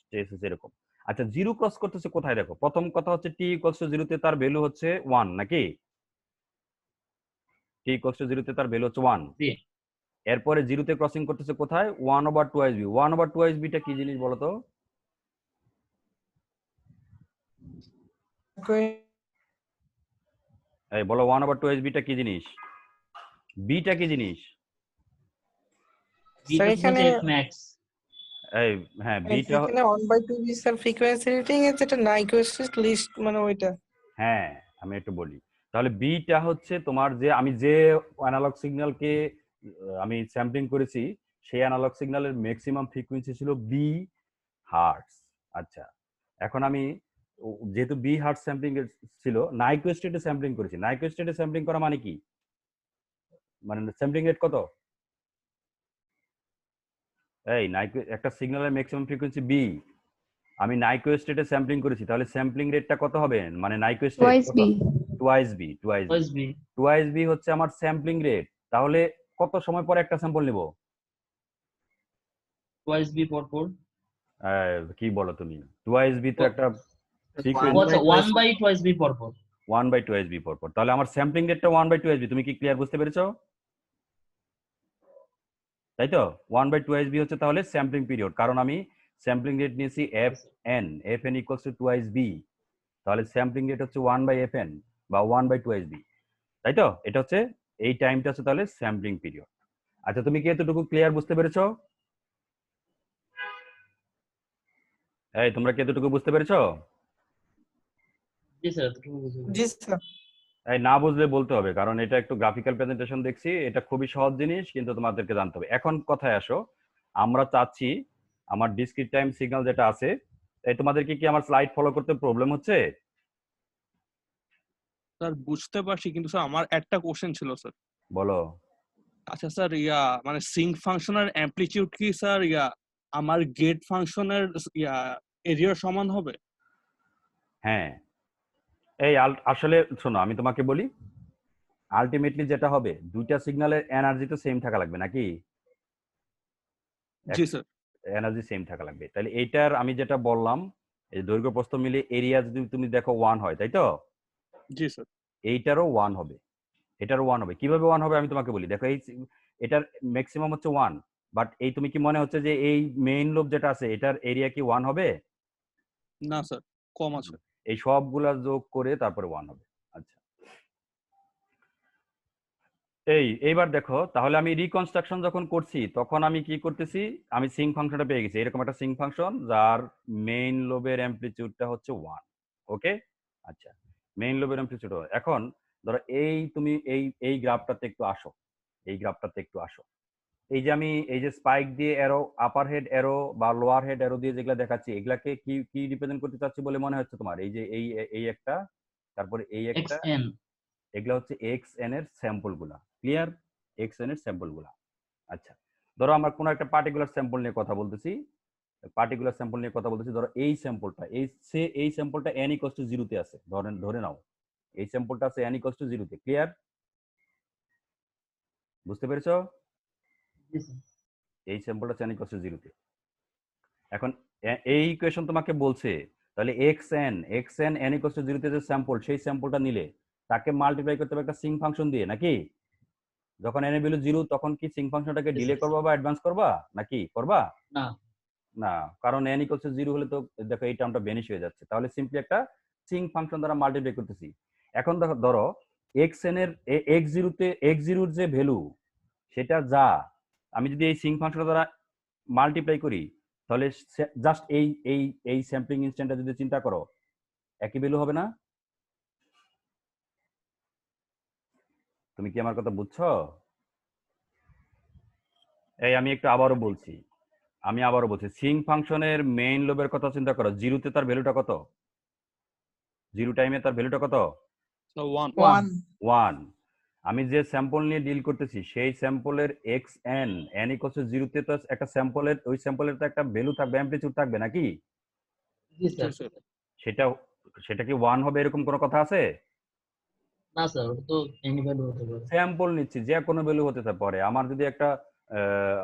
স্টেজ হচ্ছে এরকম। আচ্ছা, জিরো ক্রস করতেছে কোথায় দেখো। প্রথম কথা হচ্ছে t = 0 তে তার ভ্যালু হচ্ছে 1 নাকি? t ইকুয়ালস টু 0 তে তার ভ্যালু হচ্ছে 1। জি এরপরে 0 তে ক্রসিং করতেছে কোথায়? 1/2 b। 1/2 b টা কি জিনিস বলো তো? এই বলো 1/2 b টা কি জিনিস? b টা কি জিনিস? বি স্যার তো এখানে হচ্ছে এফ ম্যাক্স। এই হ্যাঁ b টা এখানে 1/2 স্যার ফ্রিকোয়েন্সি রেটিং এর যেটা নাইকুয়েস্ট লিস্ট মানে ওইটা। হ্যাঁ আমি একটু বলি। তাহলে বিটা হচ্ছে তোমার যে আমি যে অ্যানালগ সিগন্যালকে আমি স্যাম্পলিং করেছি সেই অ্যানালগ সিগন্যালের ম্যাক্সিমাম ফ্রিকোয়েন্সি ছিল বি হার্টস। আচ্ছা এখন আমি যেহেতু বি হার্টস স্যাম্পলিং ছিল নাইকুয়েস্টেডে স্যাম্পলিং করেছি। নাইকুয়েস্টেডে স্যাম্পলিং করা মানে কি? মানে স্যাম্পলিং রেট কত? এই একটা সিগন্যালের ম্যাক্সিমাম ফ্রিকোয়েন্সি বি, আমি নাইকুয়েস্টেডে স্যাম্পলিং করেছি, তাহলে স্যাম্পলিং রেটটা কত হবে? মানে নাইকুয়েস্টেড টুয়াইস কত? B. Twice B. Twice B. B twice B হচ্ছে আমার স্যাম্পলিং রেট। তাহলে কত সময় পরে একটা স্যাম্পল নিব? টুয়াইস বি পর পর। কি বলো তুমি? টুয়াইস বি তো একটা আচ্ছা 1/2 বি পর পর। 1/2 বি পর পর। তাহলে আমার স্যাম্পলিং রেটটা 1/2 বি। তুমি কি ক্লিয়ার বুঝতে পেরেছো? তাই তো 1/2 বি হচ্ছে তাহলে স্যাম্পলিং পিরিয়ড, কারণ আমি স্যাম্পলিং রেট নিয়েছি F N. F N equals to twice B. তাহলে স্যাম্পলিং রেট হচ্ছে 1/fn বা 1/2 বি। তাই তো এটা হচ্ছে এই টাইমটা হচ্ছে তাহলে স্যাম্পলিং পিরিয়ড। আচ্ছা তুমি কি এতটুকু ক্লিয়ার বুঝতে পেরেছো? এই তোমরা কি এতটুকু বুঝতে পেরেছো? জি স্যার এতটুকু বুঝতে পেরেছি। জি স্যার। এই না বুঝলে বলতে হবে, কারণ এটা একটু গ্রাফিক্যাল প্রেজেন্টেশন দেখছি, এটা খুবই সহজ জিনিস কিন্তু তোমাদেরকে জানতে হবে। এখন কথায় আসো, আমরা চাচ্ছি আমার ডিসক্রিট টাইম সিগন্যাল যেটা আছে, এই তোমাদেরকে কি আমার স্লাইড ফলো করতে প্রবলেম হচ্ছে? স্যার বুঝতে পারছি, কিন্তু স্যার আমার একটা কোশ্চেন ছিল স্যার। বলো। আচ্ছা স্যার মানে সিঙ্ক ফাংশনের অ্যামপ্লিটিউড কি স্যার আমার গেট ফাংশনের এরিয়ার সমান হবে? হ্যাঁ এই আসলে শোনো আমি তোমাকে বলি, আলটিমেটলি যেটা হবে দুইটা সিগন্যালের এনার্জি তো সেম থাকা লাগবে নাকি? জি স্যার। এনার্জি সেম থাকা লাগবে। তাহলে এইটার আমি যেটা বললাম, এই দৈর্ঘ্য প্রস্থ মিলে এরিয়া যদি তুমি দেখো 1 হয়, তাই তো জি স্যার। এইটারও 1 হবে, এটারও 1 হবে। কিভাবে 1 হবে আমি তোমাকে বলি। দেখো এই এটার ম্যাক্সিমাম হচ্ছে 1, বাট এই তুমি কি মনে হচ্ছে যে এই মেইন লোব যেটা আছে এটার এরিয়া কি 1 হবে? না স্যার, কম আছে। এই সবগুলা যোগ করে তারপরে 1 হবে। আচ্ছা এইবার দেখো, তাহলে আমি রিকনস্ট্রাকশন যখন করছি তখন আমি কি করতেছি, আমি সিঙ্ক ফাংশনটা পেয়ে গেছি, এরকম একটা সিঙ্ক ফাংশন যার মেইন লোবের অ্যামপ্লিটিউডটা হচ্ছে 1। ওকে আচ্ছা মেইন লোবের অ্যামপ্লিটিউড। এখন ধরো এই তুমি এই গ্রাফটাতে একটু আসো, এই গ্রাফটাতে একটু আসো। এই যে আমি এই যে স্পাইক দিয়ে এরো, আপার হেড এরো বা লোয়ার হেড এরো দিয়ে যেগুলা দেখাচ্ছি, এগুলাকে কি কি রিপ্রেজেন্ট করতে চাচ্ছি বলে মনে হচ্ছে তোমার? এই যে এই একটা, তারপরে এই এক্স একটা, এন। এগুলা হচ্ছে এক্স এন এর স্যাম্পল গুলা। ক্লিয়ার? এক্স এন এর স্যাম্পল গুলা। আচ্ছা ধরো আমরা কোনো একটা পার্টিকুলার স্যাম্পল নিয়ে কথা বলতেছি, পার্টিকুলার স্যাম্পল নিয়ে কথা বলতেছি। ধরো এই স্যাম্পলটা, এই স্যাম্পলটা n ইকুয়ালস টু 0 তে আছে, ধরে নাও এই স্যাম্পলটা আছে n ইকুয়ালস টু 0 তে। ক্লিয়ার? বুঝতে পেরেছো? জি স্যার। এই স্যাম্পলটা আছে n ইকুয়ালস টু 0 তে। এখন এই ইকুয়েশন তোমাকে বলছে তাহলে x N n equals to 0 তে যে স্যাম্পল, সেই স্যাম্পলটা নিলে তাকে মাল্টিপ্লাই করতে হবে একটা সিঙ্ক ফাংশন দিয়ে, নাকি? যখন n এর ভ্যালু 0 তখন কি সিঙ্ক ফাংশনটাকে Yes, ডিলে sir. করবা বা অ্যাডভান্স করবা, নাকি করবা না না? কারণ n ইকুয়ালস টু 0 হলে তো দেখো এই টার্মটা বেনিশ হয়ে যাচ্ছে, তাহলে সিম্পলি একটা সিঙ্ক ফাংশন দ্বারা মাল্টিপ্লাই করতেছি। এখন দেখো ধরো এক্স এন এর এক্স জিরোতে, এক্স জিরোর যে ভ্যালু সেটা যা আমি যদি এই সিঙ্ক ফাংশন দ্বারা মাল্টিপ্লাই করি, তাহলে জাস্ট এই স্যাম্পলিং ইনস্ট্যান্টটা যদি চিন্তা করো, একই ভ্যালু হবে না? তুমি কি আমার কথা বুঝছো? এই আমি একটু আবারও বলছি, সিঙ্ক ফাংশনের মেইন লোবের কথা চিন্তা করো। জিরোতে তার ভ্যালুটা কত? জিরো টাইমে তার ভ্যালুটা কত? 1 1। আমি যে স্যাম্পল নিয়ে ডিল করতেছি সেই স্যাম্পলের x n n equals to 0 তে তো একটা স্যাম্পলের, ওই স্যাম্পলের তো একটা ভ্যালু থাকবে, অ্যামপ্লিটিউড থাকবে নাকি? জি স্যার। জি, স্যার। সেটা সেটা কি 1 হবে এরকম কোনো কথা আছে? না স্যার ওটা তো এনি ভ্যালু হতে পারে। স্যাম্পল নিচ্ছি, যে কোনো ভ্যালু হতে পারে। আমার যদি একটা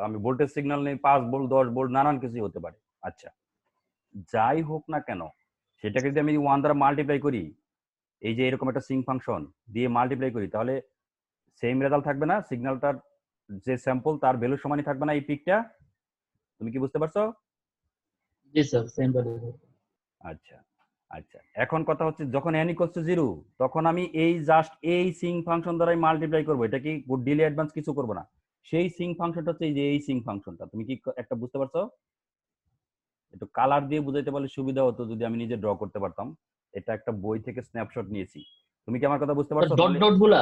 আমি ভোল্টেজ সিগন্যাল নেই 5 ভোল্ট 10 ভোল্ট নানান কিছুই হতে পারে। আচ্ছা যাই হোক না কেন, সেটাকে যদি আমি 1 দ্বারা মাল্টিপ্লাই করি, এই যে এরকম একটা সিঙ্ক ফাংশন দিয়ে মাল্টিপ্লাই করি, তাহলে সেম রেজাল্ট থাকবে না, সিগন্যালটার যে স্যাম্পল তার ভ্যালু সমানই থাকবে না এই পিকটা। তুমি কি বুঝতে পারছো? জি স্যার, সেম ভ্যালু। আচ্ছা আচ্ছা, এখন কথা হচ্ছে যখন n ইকুয়ালস টু 0 তখন আমি এই জাস্ট এই সিং ফাংশন দ্বারাই মাল্টিপ্লাই করব, এটা কি ডিলে অ্যাডভান্স কিছু করব না। সেই সিং ফাংশনটা হচ্ছে এই যে এই সিং ফাংশনটা, তুমি কি একটা বুঝতে পারছো? একটু কালার দিয়ে বুঝাইতে পারলে সুবিধা হতো যদি আমি নিজে ড্র করতে পারতাম। এটা একটা বই থেকে স্ন্যাপশট নিয়েছি। তুমি কি আমার কথা বুঝতে পারছো? ডট ডট গুলা,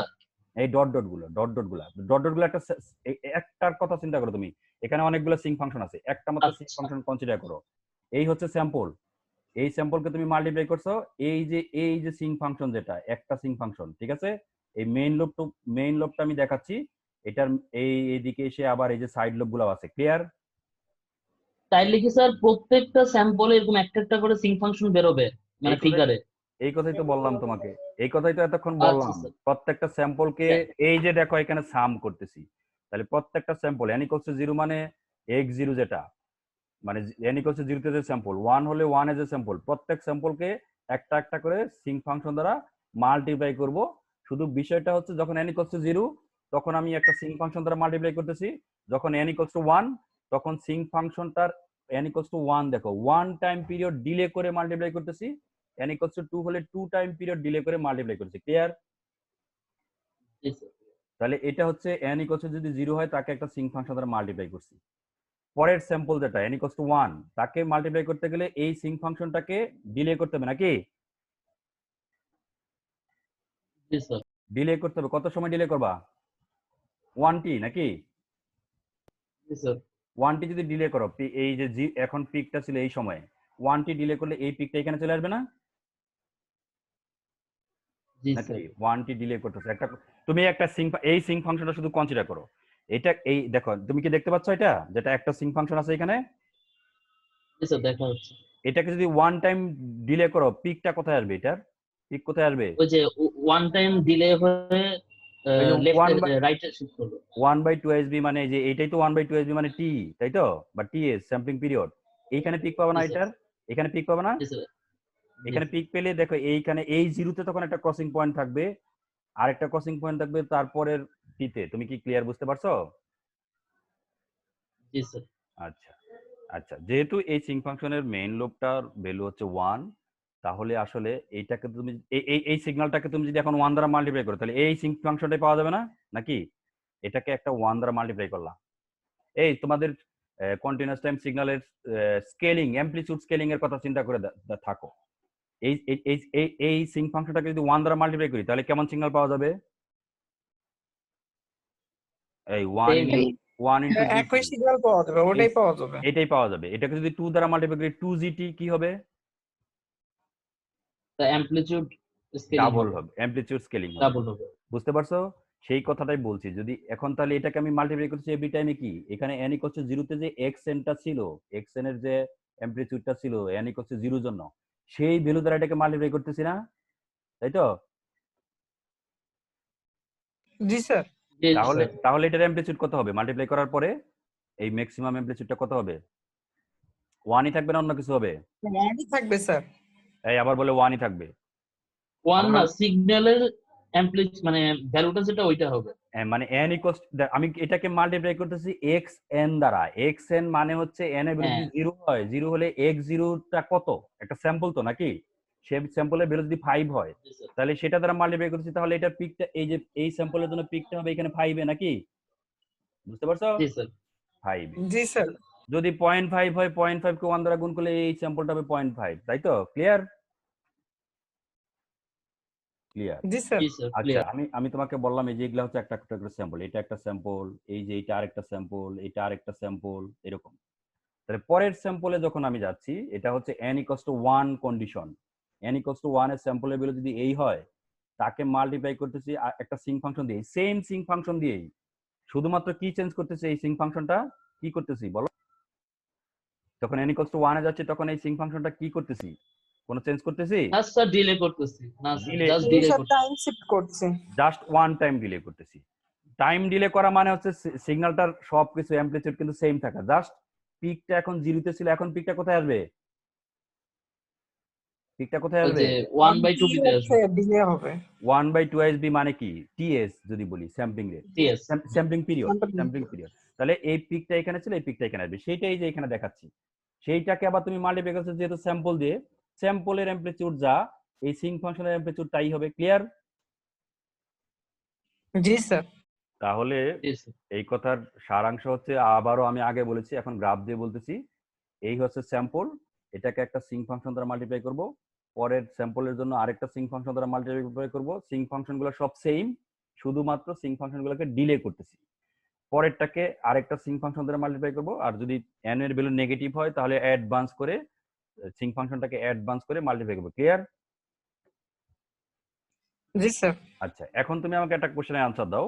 এই ডট ডট গুলো একটা একটার কথা চিন্তা করো তুমি, এখানে অনেকগুলো সিং ফাংশন আছে, একটা মাত্র সিং আচ্ছা ফাংশন কনসিডার করো। এই হচ্ছে স্যাম্পল, এই স্যাম্পলকে তুমি মাল্টিপ্লাই করছো এই যে সিং ফাংশন, যেটা একটা সিং ফাংশন, ঠিক আছে। এই মেইন লোবটা আমি দেখাচ্ছি, এটার এইদিকে এসে আবার এই যে সাইড লোব গুলো আছে, ক্লিয়ার? তাইলে কি স্যার প্রত্যেকটা স্যাম্পলে এরকম একটা একটা করে সিং ফাংশন বেরোবে মানে ফিগারে? এই কথাই তো বললাম তোমাকে, এই কথাই তো এতক্ষণ আচ্ছা বললাম। স্যার। প্রত্যেকটা স্যাম্পলকে এই যে দেখো এখানে সাম করতেছি, তাহলে প্রত্যেকটা স্যাম্পল n ইকুয়ালস টু 0 মানে x0, যেটা মানে n ইকুয়ালস টু 0 তে যে স্যাম্পল, 1 হলে 1 এজ এ স্যাম্পল, প্রত্যেক স্যাম্পলকে একটা একটা করে সিং ফাংশন দ্বারা মাল্টিপ্লাই করব। শুধু বিষয়টা হচ্ছে যখন n ইকুয়ালস টু 0 তখন আমি একটা সিং ফাংশন দ্বারা মাল্টিপ্লাই করতেছি, যখন n ইকুয়ালস টু 1 তখন সিং ফাংশনটার n ইকুয়ালস টু 1 দেখো 1 টাইম পিরিয়ড ডিলে করে মাল্টিপ্লাই করতেছি, n ইকুয়ালস টু 2 হলে 2 টাইম পিরিয়ড ডিলে করে মাল্টিপ্লাই করতেছি, ক্লিয়ার? জি স্যার। তাহলে এটা হচ্ছে n ইকুয়ালস টু যদি 0 হয় তাকে একটা সিং ফাংশন দ্বারা মাল্টিপ্লাই করছি। পরের স্যাম্পল যেটা n ইকুয়ালস টু 1 তাকে মাল্টিপ্লাই করতে গেলে এই সিং ফাংশনটাকে ডিলে করতে হবে নাকি? জি স্যার। ডিলে করতে হবে, কত সময় ডিলে করবা? 1t নাকি? জি স্যার। 1t যদি ডিলে করো, এই যে এখন পিকটা ছিল এই সময়ে, 1t ডিলে করলে এই পিকটা এখানে চলে আসবে না জি নাকি? স্যার। 1t ডিলে করতেছে একটা, তুমি একটা এই সিং ফাংশনটা শুধু কনসিডার করো। এটা এই দেখো, তুমি কি দেখতে পাচ্ছ এটা, যেটা একটা সিং ফাংশন আছে এখানে, জি স্যার দেখা হচ্ছে। এটাকে যদি 1 টাইম ডিলে করো পিকটা কোথায় আসবে? এটার পিক কোথায় আসবে? ওই যে ওয়ান টাইম ডিলে হয়ে ওই যে লেফট রাইটে শিফট করবে। 1/2sb মানে যে এইটাই তো 1/2sb মানে t, তাই তো, বা ts স্যাম্পলিং পিরিয়ড। এইখানে পিক পাবে না, জি স্যার। এটার এখানে পিক পাবে না। জি স্যার। এখানে পিক পেলে দেখো এইখানে এই জিরোতে তখন একটা ক্রসিং পয়েন্ট থাকবে, আর একটা ক্রসিং পয়েন্ট থাকবে তারপরের টিতে। তুমি কি ক্লিয়ার বুঝতে পারছো? জি স্যার। আচ্ছা আচ্ছা, যেহেতু এই সিং ফাংশনের মেইন লোবটার ভ্যালু হচ্ছে 1, তাহলে আসলে এইটাকে তুমি এই সিগন্যালটাকে তুমি যদি এখন 1 দ্বারা মাল্টিপ্লাই করো তাহলে এই সিং ফাংশনটাই পাওয়া যাবে না নাকি? এটাকে একটা 1 দ্বারা মাল্টিপ্লাই করলাম। এই তোমাদের কন্টিনিউয়াস টাইম সিগন্যালের স্কেলিং, অ্যামপ্লিটিউড স্কেলিং এর কথা চিন্তা করে থাকো। এই এই এই এই এই সিং ফাংশনটাকে যদি 1 দ্বারা মাল্টিপ্লাই করি তাহলে কেমন সিগন্যাল পাওয়া যাবে? এই 1 ইনটু একই সিগন্যাল পাওয়া যাবে, ওটাই পাওয়া যাবে। এটাই পাওয়া যাবে। এটাকে যদি 2 দ্বারা মাল্টিপ্লাই করি 2gt কি হবে? তা অ্যামপ্লিটিউড স্কেলিং ডাবল হবে। হবে, অ্যামপ্লিটিউড স্কেলিং হবে। ডাবল হবে। বুঝতে পারছো? সেই কথাটাই বলছি। যদি এখন তাহলে এটাকে আমি মাল্টিপ্লাই করছি এভরি টাইমে কি, এখানে n ইকুয়ালস টু 0 তে যে xn টা ছিল, xn এর যে অ্যামপ্লিটিউডটা ছিল n ইকুয়ালস টু 0 এর জন্য, সেই ভ্যালু দ্বারা এটাকে মাল্টিপ্লাই করতেছি না, তাই তো? জি স্যার। জি তাহলে স্যার। তাহলে এটার অ্যামপ্লিটিউড কত হবে মাল্টিপ্লাই করার পরে? এই ম্যাক্সিমাম অ্যামপ্লিটিউডটা কত হবে? 1ই থাকবে না অন্য কিছু হবে? 1ই থাকবে স্যার। এই আবার বলে 1ই থাকবে। ওয়ান না, আমরা- সিগন্যালের অ্যামপ্লিটিউড মানে ভ্যালুটা যেটা ওইটা হবে। মানে n ইকুয়ালস, আমি এটাকে মাল্টিপ্লাই করতেছি xn দ্বারা। xn মানে হচ্ছে n এর ভ্যালু যদি 0 হয়, 0 হলে x0 টা কত, একটা স্যাম্পল তো নাকি, সে স্যাম্পলের ভ্যালু যদি 5 হয় জি স্যার। তাহলে সেটা দ্বারা মাল্টিপ্লাই করতেছি, তাহলে এটা পিকটা এই যে এই স্যাম্পলের জন্য পিকটা হবে এখানে 5 এ নাকি? বুঝতে পারছো? জি স্যার। 5। জি স্যার। যদি 0.5 হয়, 0.5 কে 1 দ্বারা গুণ করলে এই স্যাম্পলটা হবে 0.5, তাই তো? ক্লিয়ার? ক্লিয়ার। জি স্যার। জি স্যার আচ্ছা, ক্লিয়ার। আমি তোমাকে বললাম এই যে এগুলা হচ্ছে একটা একটা করে স্যাম্পল, এটা একটা স্যাম্পল, এই যে এটা আরেকটা স্যাম্পল, এটা আরেকটা স্যাম্পল, এরকম। তাহলে পরের স্যাম্পলে যখন আমি যাচ্ছি, এটা হচ্ছে n equals two 1 condition. n equals two 1 এর স্যাম্পলের ভ্যালু যদি এই হয়, তাকে মাল্টিপ্লাই করতেছি একটা সিং ফাংশন দিয়ে, সেম সিং ফাংশন দিয়েই, শুধুমাত্র কি চেঞ্জ করতেছে এই সিং ফাংশনটা, কি করতেছি বলো? যখন n ইকুয়ালস টু 1 এ যাচ্ছে তখন এই সিং ফাংশনটা কি করতেছি, কোনো চেঞ্জ করতেছি? না স্যার, ডিলে করতেছি না sir, Delay- just delay sir করছি। টাইম শিফট করছে। জাস্ট 1 টাইম ডিলে করতেছি। টাইম ডিলে করা মানে হচ্ছে সিগন্যালটার সবকিছু অ্যামপ্লিটিউড কিন্তু সেম থাকা, জাস্ট পিকটা এখন 0 তে ছিল, এখন পিকটা কোথায় আসবে? পিকটা কোথায় ওই আসবে? যে 1/2b তে আসবে। ডিলে হবে 1/2sb মানে কি? ts যদি বলি sampling rate, TS. Sampling period, Sampling sampling period. তাহলে এই পিকটা এখানে ছিল, এই পিকটা এখানে আসবে, সেইটাই যে এখানে দেখাচ্ছি। সেইটাকে আবার তুমি মাল্টিপ্লাই করছো যেহেতু স্যাম্পল দিয়ে, স্যাম্পলের অ্যামপ্লিটিউড যা, এই সিঙ্ক ফাংশনের অ্যামপ্লিটিউড তাই হবে। ক্লিয়ার? জি স্যার। তাহলে এই কথার সারাংশ হচ্ছে, আবারও আমি আগে বলেছি, এখন গ্রাফ দিয়ে বলতেছি। এই হচ্ছে স্যাম্পল, এটাকে একটা সিঙ্ক ফাংশন দ্বারা মাল্টিপ্লাই করব, পরের স্যাম্পলের জন্য আরেকটা সিঙ্ক ফাংশন দ্বারা মাল্টিপ্লাই করব। সিঙ্ক ফাংশনগুলো সব সেম, শুধুমাত্র সিঙ্ক ফাংশনগুলোকে ডিলে করতেছি। পরেরটাকে আরেকটা সিঙ্ক ফাংশন দ্বারা মাল্টিপ্লাই করব, আর যদি n এর ভ্যালু নেগেটিভ হয় তাহলে অ্যাডভান্স করে সিঙ্ক ফাংশনটাকে অ্যাডভান্স করে মাল্টিপ্লাই করব। ক্লিয়ার? জি স্যার। আচ্ছা, এখন তুমি আমাকে একটা কোশ্চেনের আনসার দাও।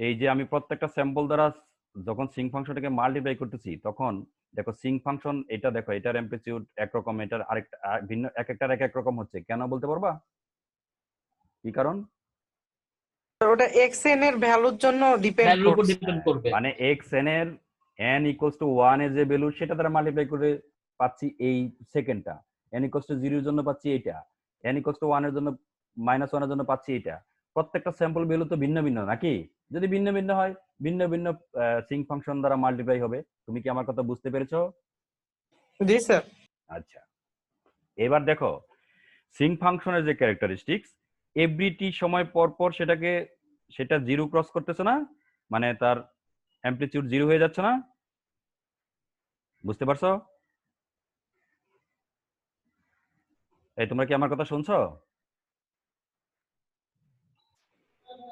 এই যে আমি প্রত্যেকটা স্যাম্পল দ্বারা যখন সিঙ্ক ফাংশনটাকে মাল্টিপ্লাই করতেছি, তখন দেখো সিঙ্ক ফাংশন এটা দেখো, এটার অ্যামপ্লিটিউড একরকম, এটার আরেকটা ভিন্ন, এক একটার এক এক রকম হচ্ছে। কেন বলতে পারবা কি কারণ? ওটা xn এর ভ্যালুর জন্য ডিপেন্ড ভ্যালুর উপর করছে। ডিপেন্ড করবে। মানে xn এর n = 1 এর যে ভ্যালু সেটা দ্বারা মাল্টিপ্লাই করে পাচ্ছি এই সেকেন্ডটা, n = 0 এর জন্য পাচ্ছি এইটা, n = 1 এর জন্য -1 এর জন্য পাচ্ছি এটা। প্রত্যেকটা স্যাম্পল ভ্যালু তো ভিন্ন ভিন্ন নাকি? যদি ভিন্ন ভিন্ন হয়, ভিন্ন ভিন্ন সিঙ্ক ফাংশন দ্বারা মাল্টিপ্লাই হবে। তুমি কি আমার কথা বুঝতে পেরেছো? জি স্যার। আচ্ছা, এবার দেখো সিঙ্ক ফাংশনের যে ক্যারেক্টারিস্টিক্স, এভরি টি সময় পর পর সেটা জিরো ক্রস করতেছে না, মানে তার অ্যামপ্লিটিউড জিরো হয়ে যাচ্ছে না। বুঝতে পারছো? এই তোমরা কি আমার কথা শুনছো?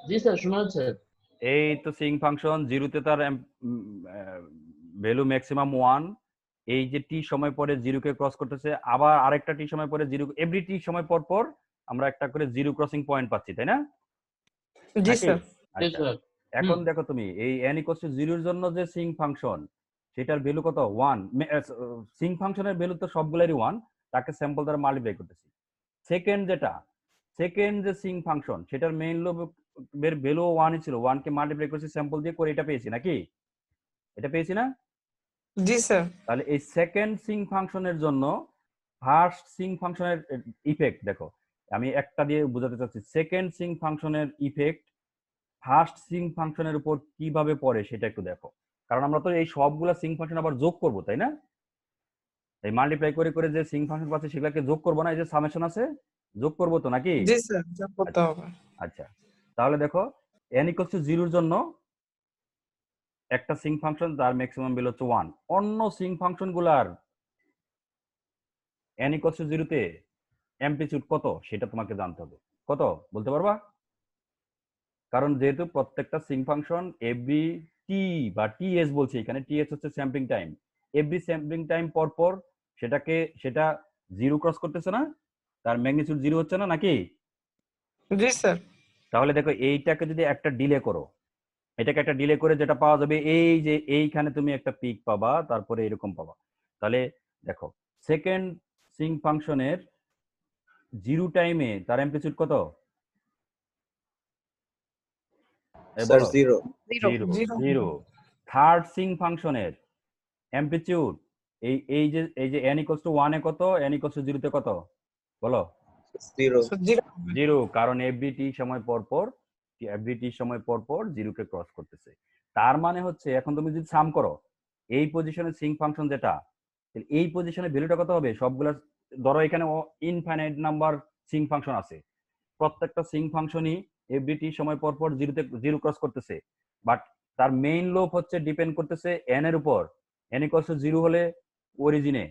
জি স্যার, শোনা যাচ্ছে। এই তো সিঙ্ক ফাংশন জিরোতে তার ভ্যালু ম্যাক্সিমাম 1, এই যে টি সময় পরে জিরোকে ক্রস করতেছে, আবার আরেকটা টি সময় পরে জিরো, এভরি টি সময় পর পর আমরা একটা করে জিরো ক্রসিং পয়েন্ট পাচ্ছি, তাই না? জি নাকি? স্যার। জি আচ্ছা, স্যার। এখন দেখো তুমি এই n = 0 এর জন্য যে সিঙ্ক ফাংশন, সেটার ভ্যালু কত? 1। সিঙ্ক ফাংশনের ভ্যালু তো সবগুলোরই 1, তাকে স্যাম্পল দ্বারা মাল্টিপ্লাই করতেছি। সেকেন্ড যে সিঙ্ক ফাংশন, সেটার মেইন লোবের ভ্যালু 1 ছিল, 1 কে মাল্টিপ্লাই করছি স্যাম্পল দিয়ে করে, এটা পেয়েছি নাকি? এটা পেয়েছি না? জি স্যার। তাহলে এই সেকেন্ড সিঙ্ক ফাংশনের জন্য ফার্স্ট সিঙ্ক ফাংশনের ইফেক্ট দেখো, আমি একটা দিয়ে বোঝাতে চাচ্ছি। সেকেন্ড সিঙ্ক ফাংশনের ইফেক্ট ফার্স্ট সিঙ্ক ফাংশনের উপর কিভাবে পড়ে সেটা একটু দেখো, কারণ আমরা তো এই সবগুলা সিঙ্ক ফাংশন আবার যোগ করব, তাই না? এই মাল্টিপ্লাই করে করে যে সিঙ্ক ফাংশন পাচ্ছি সেগুলোকে যোগ করব না, এই যে সামেশন আছে, যোগ করব তো নাকি? জি স্যার, যোগ করতে হবে। আচ্ছা, তাহলে দেখো n = 0 এর জন্য একটা সিঙ্ক ফাংশন তার ম্যাক্সিমাম ভ্যালু হচ্ছে 1, অন্য সিঙ্ক ফাংশন গুলার n = 0 তে অ্যামপ্লিটিউড কত সেটা তোমাকে জানতে হবে। কত বলতে পারবা? কারণ যেহেতু প্রত্যেকটা সিঙ্ক ফাংশন এভরি টি বা টিএস বলছি, এখানে টিএস হচ্ছে sampling time, every sampling time পর পর সেটা জিরো ক্রস করতেছে না, তার ম্যাগনিটিউড জিরো হচ্ছে না নাকি? জি স্যার। তাহলে দেখো এইটাকে যদি একটা ডিলে করো, এটাকে একটা ডিলে করে যেটা পাওয়া যাবে, এই যে এইখানে তুমি একটা পিক পাবা, তারপরে এরকম পাবা। তাহলে দেখো সেকেন্ড সিঙ্ক ফাংশনের জিরো টাইমে তার অ্যামপ্লিটিউড কত? Sir 0 zero. থার্ড সিঙ্ক ফাংশনের অ্যামপ্লিটিউড এই যে n = 1 এ কত, n = 0 তে কত বলো? 0 জিরো, কারণ এভরি টি সময় পর পর জিরোকে ক্রস করতেছে। তার মানে হচ্ছে এখন তুমি যদি সাম করো এই পজিশনের সিঙ্ক ফাংশন যেটা, এই পজিশনের ভ্যালুটা কত হবে? সবগুলা ধরো এখানে ইনফাইনাইট নাম্বার সিঙ্ক ফাংশন আছে, প্রত্যেকটা সিঙ্ক ফাংশনই এভরি টি সময় পর পর জিরো ক্রস করতেছে, বাট তার মেইন লোব হচ্ছে ডিপেন্ড করতেছে n এর উপর। n = 0 হলে অরিজিনে,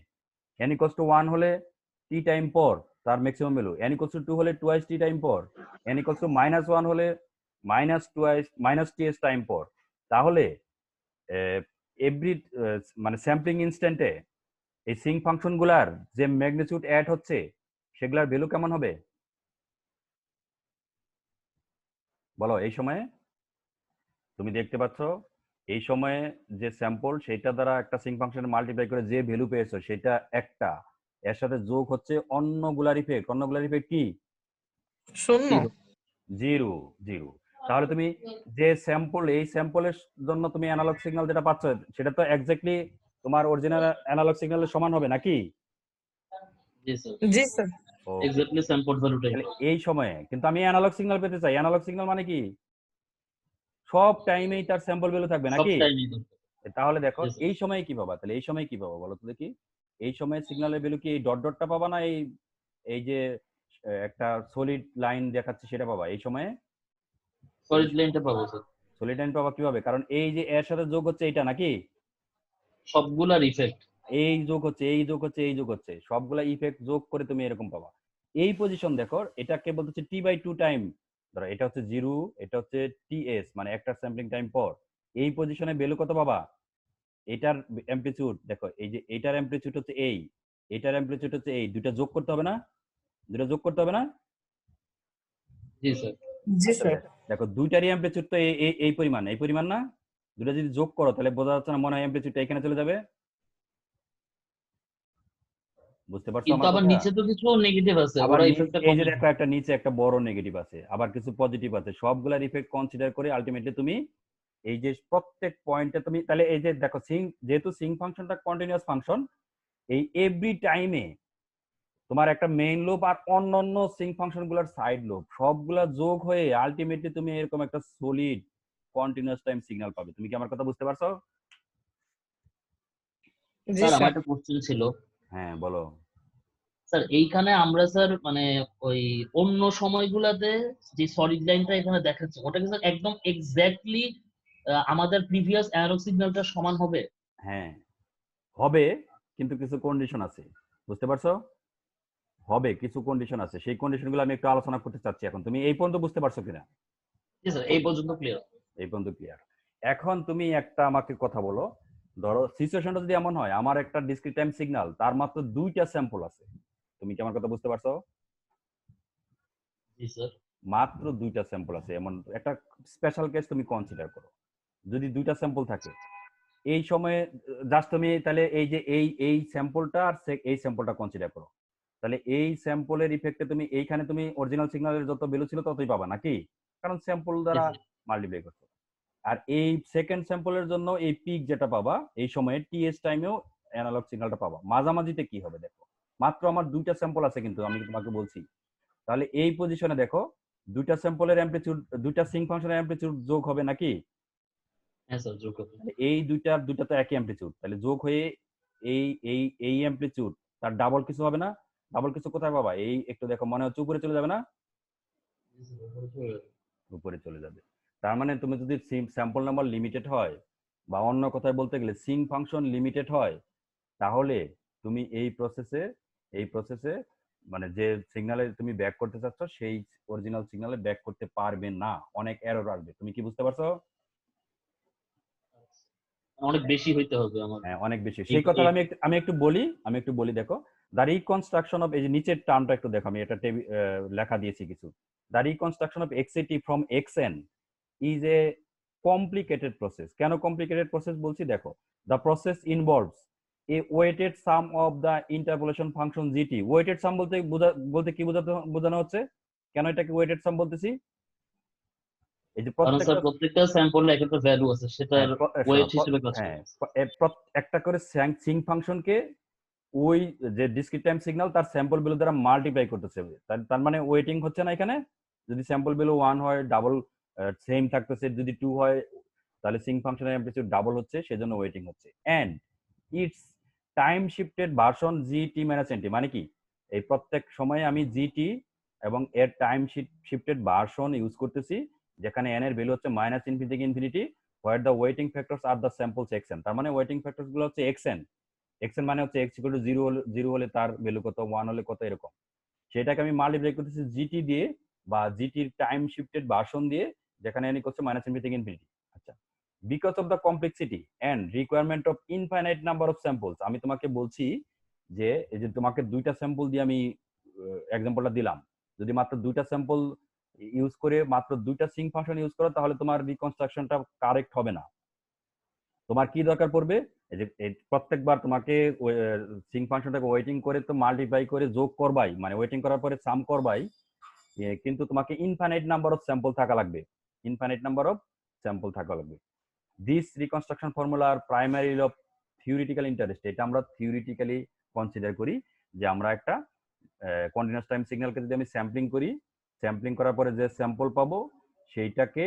n = 1 হলে টি টাইম পর তার ম্যাক্সিমাম ভ্যালু, n = 2 হলে টুয়াইস টি টাইম পর, n = -1 হলে -ts টাইম পর। তাহলে এভরি মানে স্যাম্পলিং ইনস্ট্যান্টে এই সিঙ্ক ফাংশন গুলার যে ম্যাগনিটিউড অ্যাড হচ্ছে সেগুলার ভ্যালু কেমন হবে বলো? এই সময়ে তুমি দেখতে পাচ্ছ, এই সময়ে যে স্যাম্পল সেটা দ্বারা একটা সিঙ্ক ফাংশন মাল্টিপ্লাই করে যে ভ্যালু পেয়েছো সেটা একটা, এর সাথে যোগ হচ্ছে অন্যগুলার ইফেক্ট কি? শূন্য। জিরো। তাহলে তুমি যে এই স্যাম্পলের জন্য তুমি অ্যানালগ সিগন্যাল যেটা পাচ্ছ সেটা তো এক্স্যাক্টলি তোমার অরিজিনাল অ্যানালগ সিগন্যালের সমান হবে নাকি? জি স্যার। জি স্যার। ও এক্স্যাক্টলি স্যাম্পল ভ্যালুটাই তাহলে এই সময়ে কিন্তু আমি অ্যানালগ সিগন্যাল পেতে চাই। অ্যানালগ সিগন্যাল মানে কি সব টাইমেই তার স্যাম্পল ভ্যালু থাকবে সব নাকি? টাইমই দরকার। তাহলে দেখো Yes, sir. এই সময়ে কি পাবা? তাহলে এই সময়ে কি পাবা বলো তো দেখি। এই সময়ে সিগন্যালের ভ্যালু কি এই ডট ডটটা পাবা না এই এই যে একটা সলিড লাইন দেখাচ্ছে সেটা পাবা এই সময়ে? সলিড লাইনটা পাবো স্যার। সলিড লাইন পাবা কিভাবে? কারণ এই যে এর সাথে যোগ হচ্ছে এইটা নাকি? সবগুলার ইফেক্ট। এই যোগ হচ্ছে, এই যোগ হচ্ছে, এই যোগ হচ্ছে, সবগুলা ইফেক্ট যোগ করে তুমি এরকম পাবা। এই পজিশন দেখো, এটাকে বলতেছে t/2 টাইম। ধরো এটা হচ্ছে 0, এটা হচ্ছে ts মানে একটা স্যাম্পলিং টাইম পর। এই পজিশনে ভ্যালু কত পাবা? এটার অ্যামপ্লিটিউড দেখো, এই যে এটার অ্যামপ্লিটিউড হচ্ছে এই, এটার অ্যামপ্লিটিউড হচ্ছে এই, দুইটা যোগ করতে হবে না? দুইটা যোগ করতে হবে না? জি স্যার। জি স্যার। দেখো দুইটারই অ্যামপ্লিটিউড তো এই পরিমাণ, এই পরিমাণ না? দুটো যদি যোগ করো তাহলে বোঝা যাচ্ছে না মনে হয় অ্যামপ্লিটিউডটা এখানে চলে যাবে? বুঝতে পারছো কিন্তু আমার আবার কথা? নিচে তো কিছু নেগেটিভ আছে, আবার ওরা ইফেক্টটা এই কম। যে দেখো একটা নিচে একটা বড় নেগেটিভ আছে, আবার কিছু পজিটিভ আছে, সবগুলার ইফেক্ট কনসিডার করে আলটিমেটলি তুমি এই যে প্রত্যেক পয়েন্টে তুমি তাহলে এই যে দেখো যেহেতু সিং ফাংশনটা কন্টিনিউয়াস ফাংশন, এই এভরি টাইমে তোমার একটা মেইন লুপ আর অন্যান্য সিং ফাংশন গুলার সাইড লুপ সবগুলা যোগ হয়ে আলটিমেটলি তুমি এরকম একটা সলিড কন্টিনিউয়াস টাইম সিগন্যাল পাবে। তুমি কি আমার কথা বুঝতে পারছো? জি স্যার আমার স্যার। একটা কোশ্চেন ছিল। হ্যাঁ বলো। স্যার এইখানে আমরা স্যার মানে ওই অন্য সময়গুলাতে যে সলিড লাইনটা এখানে দেখাচ্ছে ওটা কি স্যার একদম এক্স্যাক্টলি আমাদের প্রিভিয়াস অ্যানালগ সিগন্যালটার সমান হবে? হ্যাঁ হবে, কিন্তু কিছু কন্ডিশন আছে, বুঝতে পারছো? হবে, কিছু কন্ডিশন আছে, সেই কন্ডিশনগুলো আমি একটু আলোচনা করতে চাচ্ছি এখন। তুমি এই পর্যন্ত বুঝতে পারছো কিনা? জি স্যার, এই পর্যন্ত ক্লিয়ার। এই পর্যন্ত ক্লিয়ার। এখন তুমি একটা আমাকে কথা বলো, ধরো সিচুয়েশনটা যদি এমন হয় আমার একটা ডিসক্রিট টাইম সিগন্যাল, তার মাত্র দুইটা স্যাম্পল আছে। তুমি কি আমার কথা বুঝতে পারছো? জি স্যার। মাত্র দুইটা স্যাম্পল আছে, এমন একটা স্পেশাল কেস তুমি কনসিডার করো। যদি দুইটা স্যাম্পল থাকে এই সময়ে জাস্ট তুমি তাহলে এই যে এই স্যাম্পলটা আর এই স্যাম্পলটা কনসিডার করো। তাহলে এই স্যাম্পলের ইফেক্টে তুমি এইখানে তুমি অরিজিনাল সিগন্যালের যত ভ্যালু ছিল ততই পাবা নাকি? কারণ স্যাম্পল দ্বারা মাল্টিপ্লাই করছো। আর এই সেকেন্ড স্যাম্পলের জন্য এই পিক যেটা পাবা এই সময়ে টিএস টাইমেও অ্যানালগ সিগন্যালটা পাবা। মাঝামাঝিতে কি হবে দেখো, মাত্র আমার দুইটা স্যাম্পল আছে কিন্তু আমি তোমাকে বলছি। তাহলে এই পজিশনে দেখো দুইটা স্যাম্পলের অ্যামপ্লিটিউড, দুইটা সিং ফাংশনের অ্যামপ্লিটিউড যোগ হবে নাকি? হ্যাঁ স্যার, যোগ হবে। এই দুইটা তো একই অ্যামপ্লিটিউড, তাহলে যোগ হয়ে এই এই এই অ্যামপ্লিটিউড তার ডাবল কিছু হবে না? ডাবল কিছু কোথায় পাবা? এই একটু দেখো, মনে হচ্ছে উপরে চলে যাবে না? উপরে চলে যাবে। তার মানে তুমি যদি স্যাম্পল নাম্বার লিমিটেড হয়, বা অন্য কথায় বলতে গেলে সিং ফাংশন লিমিটেড হয়, তাহলে তুমি এই প্রসেসে মানে যে সিগন্যালে তুমি ব্যাক করতে চাচ্ছ সেই অরিজিনাল সিগন্যালে ব্যাক করতে পারবে না, অনেক এরর আসবে। তুমি কি বুঝতে পারছো? অনেক বেশি হইতে হবে আমার। হ্যাঁ অনেক বেশি। সেই কথা আমি একটু বলি দেখো, দ্য রিকনস্ট্রাকশন অফ, এই যে নিচের টার্মটা একটু দেখো, আমি এটা লেখা দিয়েছি কিছু। The reconstruction of x a t from x n is a complicated process. কেন কমপ্লিকেটেড প্রসেস বলছি দেখো, the process involves a weighted sum of the interpolation function g t. Weighted sum বলতে কি বোঝানো হচ্ছে? কেন এটাকে ওয়েটেড সাম বলতেছি? এই যে কারণ স্যার প্রত্যেকটা স্যাম্পলের একটা ভ্যালু আছে, সেটার ওয়েট হিসেবে কাজ করে। একটা করে সিং ফাংশনকে ওই যে ডিসক্রিট টাইম সিগন্যাল তার স্যাম্পল ভ্যালু দ্বারা মাল্টিপ্লাই করতেছে। তার মানে ওয়েটিং হচ্ছে না এখানে। যদি স্যাম্পল ভ্যালু 1 হয় ডাবল সেম থাকতেছে, যদি 2 হয় তাহলে সিং ফাংশনের অ্যামপ্লিটিউড ডাবল হচ্ছে, সেজন্য ওয়েটিং হচ্ছে। And its time shifted version g t minus n t, মানে কি এই প্রত্যেক সময়ে আমি জিটি এবং এর টাইম শিফটেড ভার্সন ইউজ করতেছি, যেখানে এন এর ভ্যালু হচ্ছে মাইনাস ইনফিনিটি থেকে infinity, where the waiting factors are the samples XN. তার মানে ওয়েটিং ফ্যাক্টরস গুলো হচ্ছে এক্সএন। এক্সএন মানে হচ্ছে এক্স ইকুয়াল টু 0 হলে তার ভ্যালু কত, 1 হলে কত, এরকম। সেটাকে আমি মাল্টিপ্লাই করতেছি জিটি দিয়ে বা জিটির টাইম শিফটেড ভার্সন দিয়ে, যেখানে N equal to minus infinity থেকে ইনফিনিটি। আচ্ছা, because of the complexity and requirement of infinite number of samples, আমি তোমাকে বলছি যে এই যে তোমাকে দুইটা স্যাম্পল দিয়ে আমি এক্সাম্পলটা দিলাম, যদি মাত্র দুইটা স্যাম্পল ইউজ করে মাত্র দুইটা সিং ফাংশন ইউজ করো, তাহলে তোমার রিকনস্ট্রাকশনটা কারেক্ট হবে না। তোমার কি দরকার পড়বে? এই যে প্রত্যেকবার তোমাকে সিং ফাংশনটাকে ওয়েটিং করে তো মাল্টিপ্লাই করে যোগ করবাই, মানে ওয়েটিং করার পরে সাম করবাই, কিন্তু তোমাকে ইনফাইনাইট নাম্বার অফ স্যাম্পল থাকা লাগবে, ইনফাইনাইট নাম্বার অফ স্যাম্পল থাকা লাগবে। This reconstruction formula are primary of theoretical interest. এটা আমরা থিওরিটিক্যালি কনসিডার করি যে আমরা একটা কন্টিনিউয়াস টাইম সিগন্যালকে যদি আমি স্যাম্পলিং করি, স্যাম্পলিং করার পরে যে স্যাম্পল পাবো সেইটাকে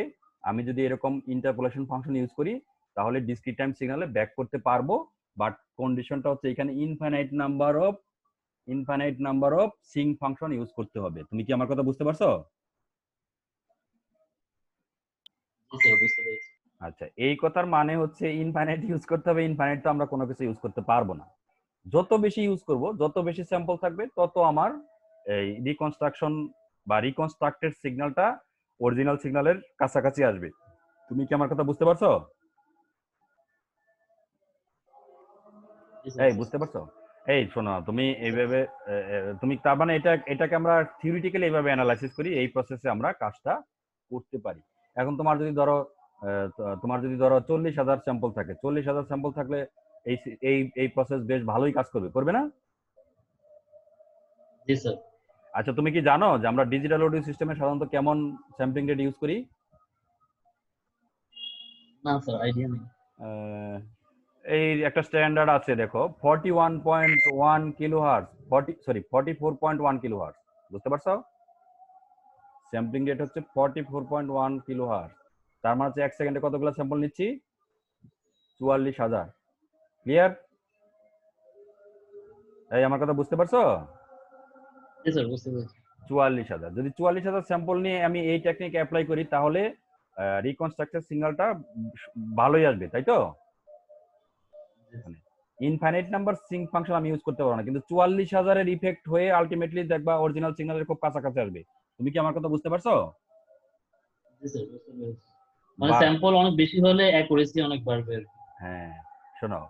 আমি যদি এরকম ইন্টারপোলেশন ফাংশন ইউজ করি তাহলে ডিসক্রিট টাইম সিগন্যালে ব্যাক করতে পারবো। বাট কন্ডিশনটা হচ্ছে এখানে infinite number of Singh function use করতে হবে। তুমি কি আমার কথা বুঝতে পারছো? জি স্যার, বুঝতে পেরেছি। আচ্ছা, এই কথার মানে হচ্ছে ইনফাইনাইট ইউজ করতে হবে। ইনফাইনাইট তো আমরা কোনো কিছু ইউজ করতে পারবো না। যত বেশি ইউজ করব, যত বেশি স্যাম্পল থাকবে, তত আমার এই রিকনস্ট্রাকশন বা রিকনস্ট্রাক্টেড সিগন্যালটা অরিজিনাল সিগন্যালের কাছাকাছি আসবে। তুমি কি আমার কথা বুঝতে পারছো? জি স্যার, এই বুঝতে পারছো? এই শোনো, তুমি এইভাবে তুমি তার মানে এটাকে আমরা থিওরিটিক্যালি এইভাবে অ্যানালাইসিস করি, এই প্রসেসে আমরা কাজটা করতে পারি। এখন তোমার যদি ধরো 40,000 স্যাম্পল থাকে, 40,000 স্যাম্পল থাকলে এই এই এই প্রসেস বেশ ভালোই কাজ করবে না? জি স্যার। আচ্ছা, তুমি কি জানো যে আমরা ডিজিটাল অডিও সিস্টেমে সাধারণত কেমন স্যাম্পলিং রেট ইউজ করি? না স্যার, আইডিয়া নেই। এই একটা স্ট্যান্ডার্ড আছে, দেখো 41.1 কিলোহার্টজ, 44.1 কিলোহার্টজ। বুঝতে পারছো? স্যাম্পলিং রেট হচ্ছে 44.1 কিলোহার্টজ। তার মানে হচ্ছে 1 সেকেন্ডে কতগুলো স্যাম্পল নিচ্ছি? 44,000। ক্লিয়ার? এই আমার কথা বুঝতে পারছো? জি স্যার, বুঝতে পেরেছি। 44,000, যদি 44,000 স্যাম্পল নিয়ে আমি এই টেকনিক অ্যাপ্লাই করি তাহলে রিকনস্ট্রাক্টেড সিগন্যালটা ভালোই আসবে, তাই তো? ইনফাইনাইট নাম্বার সিঙ্ক ফাংশন আমি ইউজ করতে পারবো না, কিন্তু 44,000 এর ইফেক্ট হয়ে আলটিমেটলি দেখবা অরিজিনাল সিগন্যালের খুব কাছাকাছি আসবে। তুমি কি আমার কথা বুঝতে পারছো? জি স্যার, বুঝতে পেরেছি। মানে স্যাম্পল অনেক বেশি হলে অ্যাকুরেসি অনেক বাড়বে। হ্যাঁ, শোনো,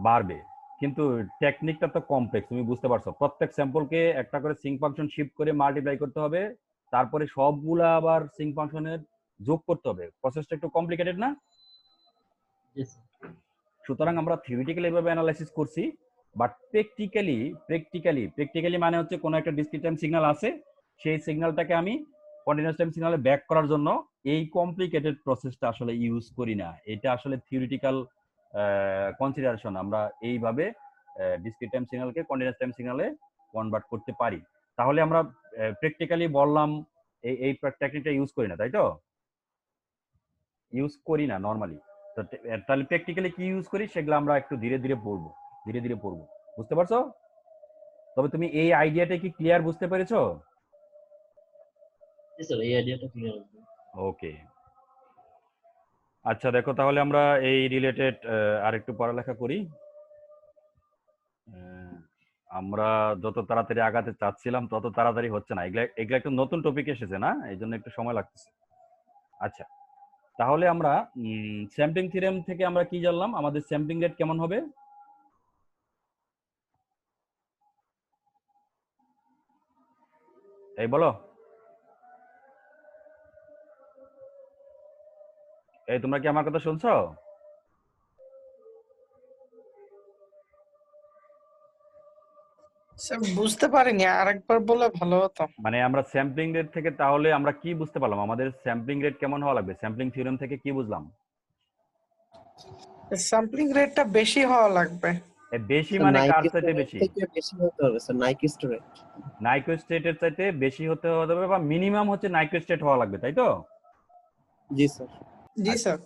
বাড়বে, কিন্তু টেকনিকটা তো কমপ্লেক্স, তুমি বুঝতে পারছো? প্রত্যেক স্যাম্পলকে একটা করে সিঙ্ক ফাংশন শিফট করে মাল্টিপ্লাই করতে হবে, তারপরে সবগুলা আবার সিঙ্ক ফাংশনের যোগ করতে হবে। প্রসেসটা একটু কমপ্লিকেটেড না? জি স্যার। সুতরাং আমরা থিওরিটিক্যালি এভাবে অ্যানালাইসিস করছি, বাট প্র্যাকটিক্যালি মানে হচ্ছে কোনো একটা ডিসক্রিট টাইম সিগন্যাল আছে, সেই সিগন্যালটাকে আমি কন্টিনিউয়াস টাইম সিগন্যালে ব্যাক করার জন্য এই কমপ্লিকেটেড প্রসেসটা আসলে ইউজ করি না। এটা আসলে থিওরিটিক্যাল কনসিডারেশন, আমরা এইভাবে ডিসক্রিট টাইম সিগন্যালকে কন্টিনিউয়াস টাইম সিগন্যালে কনভার্ট করতে পারি। তাহলে আমরা প্র্যাকটিক্যালি বললাম এই টেকনিকটা ইউজ করি না, তাই তো? ইউজ করি না নর্মালি। তাহলে প্র্যাকটিক্যালি কি ইউজ করি সেগুলো আমরা একটু ধীরে ধীরে পড়বো। বুঝতে পারছো? তবে তুমি এই আইডিয়াটা কি ক্লিয়ার বুঝতে পেরেছো? জি স্যার, এই আইডিয়াটা ক্লিয়ার আছে। ওকে, আচ্ছা দেখো, তাহলে আমরা এই রিলেটেড আরেকটু পড়ালেখা করি। আমরা যত তাড়াতাড়ি আগাতে চাচ্ছিলাম তত তাড়াতাড়ি হচ্ছে না। এগুলা একটু নতুন টপিক এসেছে না, এই জন্য একটু সময় লাগতেছে। আচ্ছা, তাহলে আমরা স্যাম্পলিং থিওরেম থেকে আমরা কি জানলাম? আমাদের স্যাম্পলিং রেট কেমন হবে? এই বলো, এই তোমরা কি আমার কথা শুনছো? স্যার বুঝতে পারিনি, আরেকবার বলে ভালো হতো। মানে আমরা স্যাম্পলিং রেট থেকে তাহলে আমরা কি বুঝতে পারলাম? আমাদের স্যাম্পলিং রেট কেমন হওয়া লাগবে? স্যাম্পলিং থিওরেম থেকে কি বুঝলাম? স্যাম্পলিং রেটটা বেশি হওয়া লাগবে। বেশি মানে কার চাইতে বেশি? থেকে বেশি হতে হবে স্যার, নাইকুইস্ট রেট। নাইকুইস্ট রেটের চাইতে বেশি হতে হবে, বা মিনিমাম হচ্ছে নাইকুইস্ট রেট হওয়া লাগবে, তাই তো? জি স্যার। জি স্যার।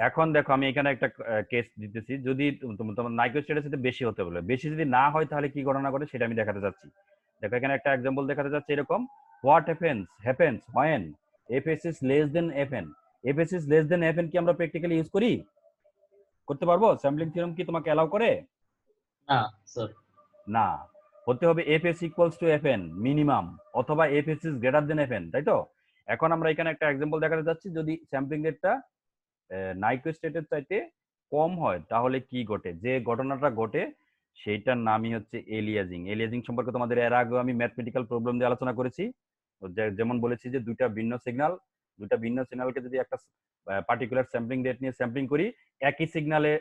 এখন দেখো, আমি এখানে একটা কেস দিতেছি। যদি তোমার নাইকুইস্ট রেটের সাথে বেশি হতে বলে, বেশি যদি না হয় তাহলে কি ঘটনা ঘটে সেটা আমি দেখাতে যাচ্ছি। দেখো, এখানে একটা এক্সাম্পল দেখাতে যাচ্ছে এরকম: what happens when fs is less than fn। fs is less than fn কি আমরা প্র্যাকটিক্যালি ইউজ করতে পারবো? স্যাম্পলিং থিওরেম কি তোমাকে অ্যালাউ করে? না স্যার। না, হতে হবে fs equals to fn minimum, অথবা fs is greater than fn, তাই তো? এখন আমরা এখানে একটা এক্সাম্পল দেখাতে যাচ্ছি, যদি স্যাম্পলিং রেটটা নাইকুইস্ট রেটের চাইতে কম হয় তাহলে কি ঘটে। যে ঘটনাটা ঘটে সেইটার নামই হচ্ছে এলিয়াজিং। এলিয়াজিং সম্পর্কে তোমাদের এর আগে আমি ম্যাথমেটিক্যাল প্রবলেম দিয়ে আলোচনা করেছি। যেমন বলেছি যে দুইটা ভিন্ন সিগন্যালকে যদি একটা পার্টিকুলার স্যাম্পলিং রেট নিয়ে স্যাম্পলিং করি, একই সিগন্যালে